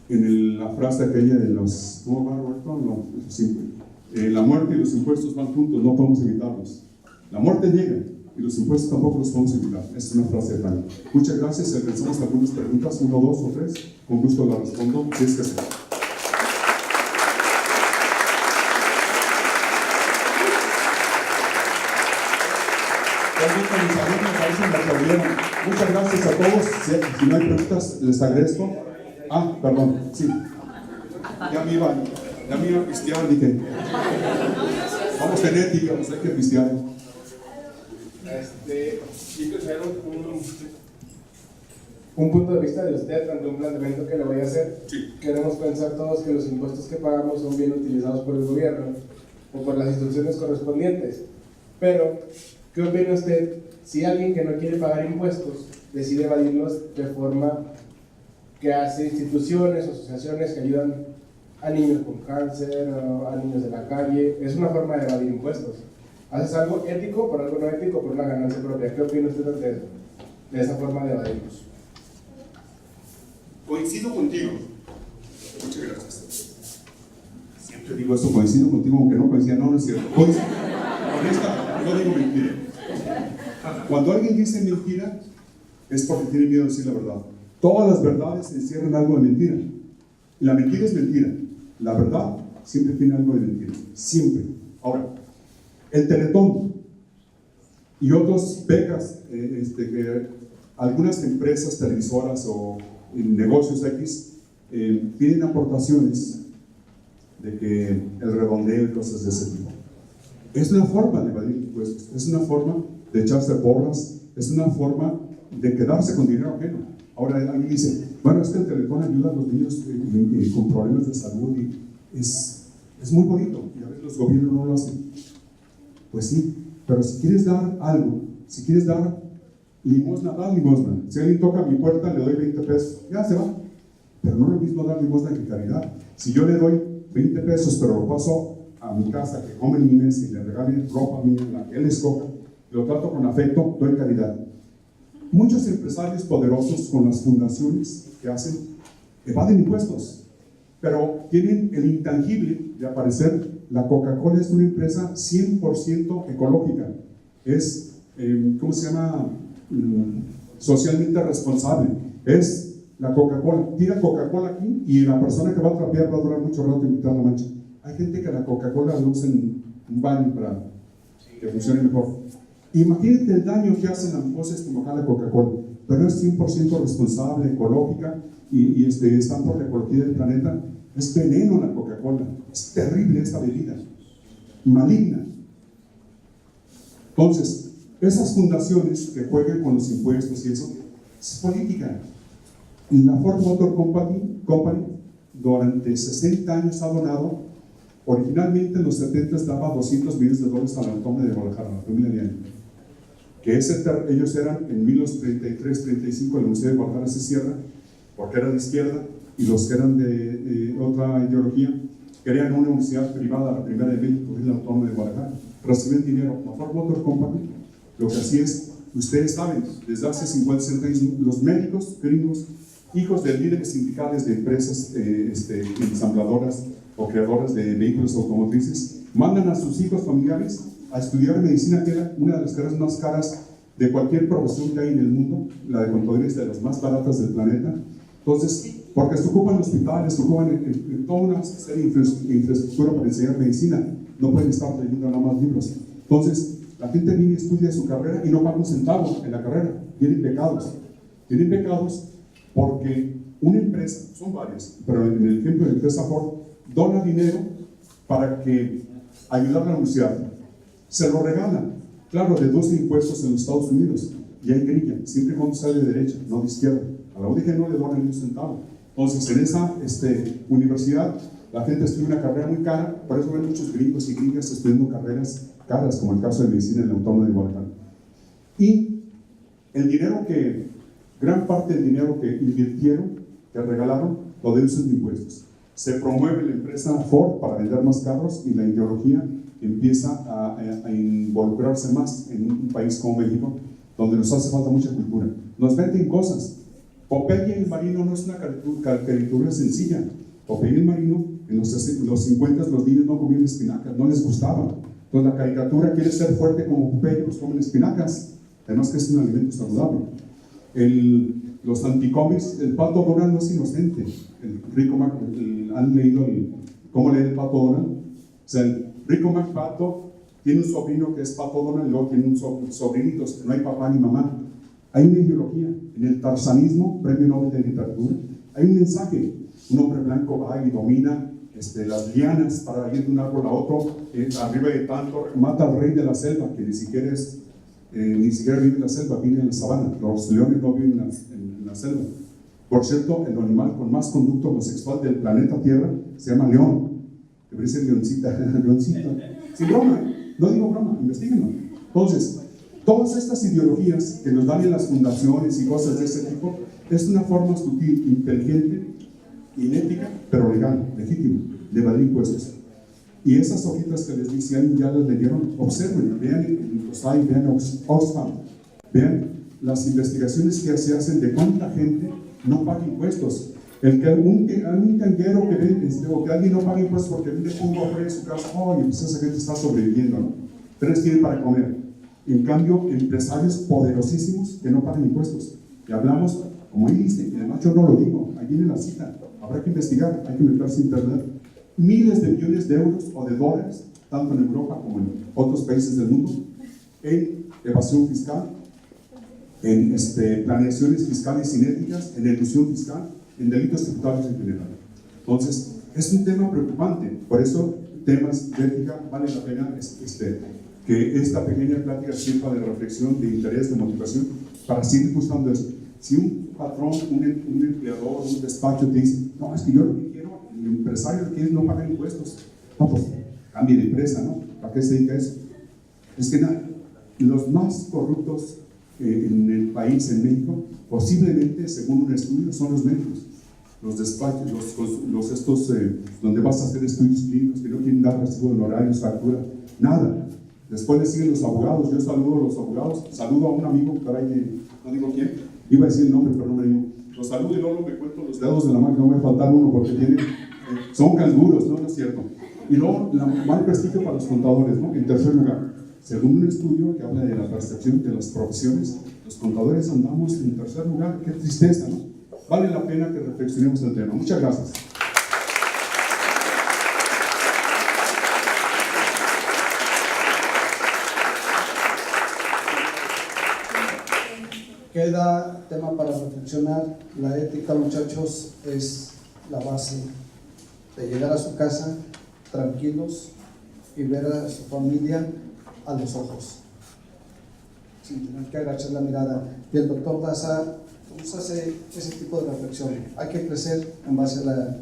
en la frase aquella de los... ¿Cómo va, Roberto? No, la muerte y los impuestos van juntos, no podemos evitarlos. La muerte llega y los impuestos tampoco los podemos evitar. Esa es una frase de Franklin. Muchas gracias. Empezamos algunas preguntas, 1, 2 o 3. Con gusto las respondo. Si es que sí. Muchas gracias a todos. Si no hay preguntas, les agradezco. Perdón, sí. Ya me iba a pistear, dije. Vamos a tener ética, pues hay que pistear. Quiero hacer un punto de vista de usted ante un planteamiento que le voy a hacer. Sí. Queremos pensar todos que los impuestos que pagamos son bien utilizados por el gobierno o por las instituciones correspondientes. Pero, ¿qué opina usted si alguien que no quiere pagar impuestos decide evadirlos de forma que hace instituciones o asociaciones que ayudan a niños con cáncer o a niños de la calle? Es una forma de evadir impuestos. ¿Haces algo ético por algo no ético por una ganancia propia? ¿Qué opina usted de esa forma de evadirlos? Coincido contigo. Muchas gracias. Siempre digo eso, coincido contigo, aunque no coincida, no es cierto. Coincido. Honesta, no digo mentira. Cuando alguien dice mentira, es porque tiene miedo de decir la verdad. Todas las verdades encierran algo de mentira. La mentira es mentira. La verdad siempre tiene algo de mentira. Siempre. Ahora, el Teletón y otras becas que algunas empresas televisoras o negocios X piden aportaciones de que el redondeo y cosas de ese tipo. Es una forma de evadir impuestos, es una forma de echarse porras, es una forma de quedarse con dinero ajeno. Ahora alguien dice, bueno, es que el Teletón ayuda a los niños con problemas de salud y es muy bonito, y a veces los gobiernos no lo hacen. Pues sí, pero si quieres dar algo, si quieres dar limosna, da limosna. Si alguien toca mi puerta, le doy 20 pesos, ya se va. Pero no es lo mismo dar limosna que caridad. Si yo le doy 20 pesos, pero lo paso a mi casa, que come en mi mesa y le regale ropa mía, la que él escoja, lo trato con afecto, doy caridad. Muchos empresarios poderosos con las fundaciones que hacen, evaden impuestos, pero tienen el intangible de aparecer. La Coca-Cola es una empresa 100% ecológica, es, ¿cómo se llama? Socialmente responsable. Es la Coca-Cola, tira Coca-Cola aquí y la persona que va a trapear va a durar mucho rato en quitar la mancha. Hay gente que la Coca-Cola lo usa en un baño para que funcione mejor. Imagínate el daño que hacen las cosas como acá la Coca-Cola, pero es 100% responsable, ecológica y están por la ecología del planeta. Es veneno la Coca-Cola, es terrible esta bebida, maligna. Entonces, esas fundaciones que jueguen con los impuestos y eso, es política. La Ford Motor Company durante 60 años ha donado, originalmente en los 70 daba $200 millones a la Autónoma de Guadalajara, la familia Liani, que ellos eran en 1933-35, la Universidad de Guadalajara se cierra, porque era de izquierda, y los que eran de otra ideología querían una universidad privada, la primera de México, que es la Autónoma de Guadalajara, reciben dinero. La Ford Motor Company lo que hacía es, ustedes saben, desde hace 50, 60 años, los médicos gringos, hijos de líderes sindicales de empresas ensambladoras o creadoras de vehículos automotrices, mandan a sus hijos familiares a estudiar medicina, que era una de las carreras más caras de cualquier profesión que hay en el mundo. La de contaduría es de las más baratas del planeta. Entonces, porque se ocupan hospitales, se ocupan en toda una serie de infraestructura para enseñar medicina, no pueden estar leyendo nada más libros. Entonces, la gente viene y estudia su carrera y no paga un centavo en la carrera. Tienen pecados porque una empresa, son varias, pero en el ejemplo de la empresa Ford, dona dinero para que ayudar a la universidad. Se lo regalan. Claro, deduce impuestos en los Estados Unidos y hay grilla, siempre y cuando sale de derecha, no de izquierda. A la UDG no le donan ni un centavo. Entonces, en esa universidad, la gente estudia una carrera muy cara, por eso ven muchos gringos y gringas estudiando carreras caras, como el caso de medicina en la Autónoma de Guadalajara. Y el dinero gran parte del dinero que invirtieron, que regalaron, lo deducen de impuestos. Se promueve la empresa Ford para vender más carros y la ideología empieza a involucrarse más en un país como México, donde nos hace falta mucha cultura. Nos venden cosas. Popeye el Marino no es una caricatura sencilla. Popeye el Marino, en los 50 los niños no comían espinacas, no les gustaba. Entonces la caricatura quiere ser fuerte como Popeye, pues comen espinacas. Además que es un alimento saludable. Los anticómics, el Pato Donald no es inocente. El Rico Mac, ¿han leído cómo lee el Pato Donald? O sea, el Rico Mac Pato tiene un sobrino que es Pato Donald y luego tiene un sobrinitos, no hay papá ni mamá. Hay una ideología. En el tarzanismo, premio Nobel de Literatura, hay un mensaje. Un hombre blanco va y domina las lianas para ir de un árbol a otro, arriba de tanto, mata al rey de la selva, que ni siquiera vive en la selva, vive en la sabana. Los leones no viven en la selva. Por cierto, el animal con más conducto homosexual del planeta Tierra se llama león. Que parece leoncita, sin broma, no digo broma, investíguenlo. Entonces, todas estas ideologías que nos dan en las fundaciones y cosas de ese tipo, es una forma sutil, inteligente, inética, pero legal, legítima, de evadir impuestos. Y esas hojitas que les dije, si alguien ya las leyeron, observen, vean el COSAI, vean Oxfam, vean las investigaciones que se hacen de cuánta gente no paga impuestos. Un tanguero que ve, o que alguien no paga impuestos porque vende un cofre en su casa, y pues esa gente está sobreviviendo, ¿no? Pero ellos tienen para comer. En cambio, empresarios poderosísimos que no pagan impuestos. Y hablamos, como ahí dice, y además yo no lo digo, ahí viene la cita, habrá que investigar, hay que meterse en internet. Miles de millones de euros o de dólares, tanto en Europa como en otros países del mundo, en evasión fiscal, en planeaciones fiscales inéticas, en elusión fiscal, en delitos tributarios en general. Entonces, es un tema preocupante. Por eso temas de ética, vale la pena que esta pequeña plática sirva de reflexión, de interés, de motivación, para seguir buscando eso. Si un patrón, un empleador, un despacho te dice, no, es que yo lo que quiero, el empresario quiere no pagar impuestos, no, pues cambie de empresa, ¿no? ¿Para qué se dedica eso? Es que los más corruptos en el país, en México, posiblemente, según un estudio, son los médicos, los despachos, donde vas a hacer estudios clínicos que no quieren dar recibo de honorarios, factura, nada. Después le siguen los abogados. Yo saludo a los abogados, saludo a un amigo, caray, no digo quién, iba a decir el nombre, pero no me digo. Los saludo y luego me cuento los dedos de la mano, no me falta uno porque son canguros, ¿no? No es cierto. Y luego, mal prestigio para los contadores, ¿no? En tercer lugar, según un estudio que habla de la percepción de las profesiones, los contadores andamos en tercer lugar. Qué tristeza, ¿no? Vale la pena que reflexionemos el tema. Muchas gracias. Queda tema para reflexionar. La ética, muchachos, es la base de llegar a su casa tranquilos y ver a su familia a los ojos, sin tener que agachar la mirada. Y el doctor Daza nos hace ese tipo de reflexión. Hay que crecer en base a la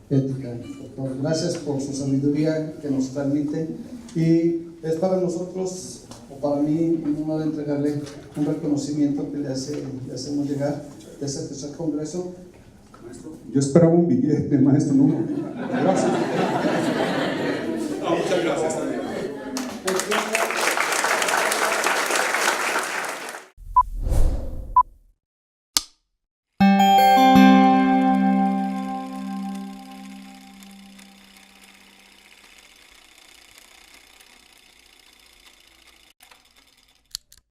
ética, doctor. Gracias por su sabiduría que nos transmite, y es para nosotros, o para mí, un honor entregarle un reconocimiento que le hacemos llegar de ese tercer congreso. Yo esperaba un billete, maestro, no. Gracias. No, muchas gracias.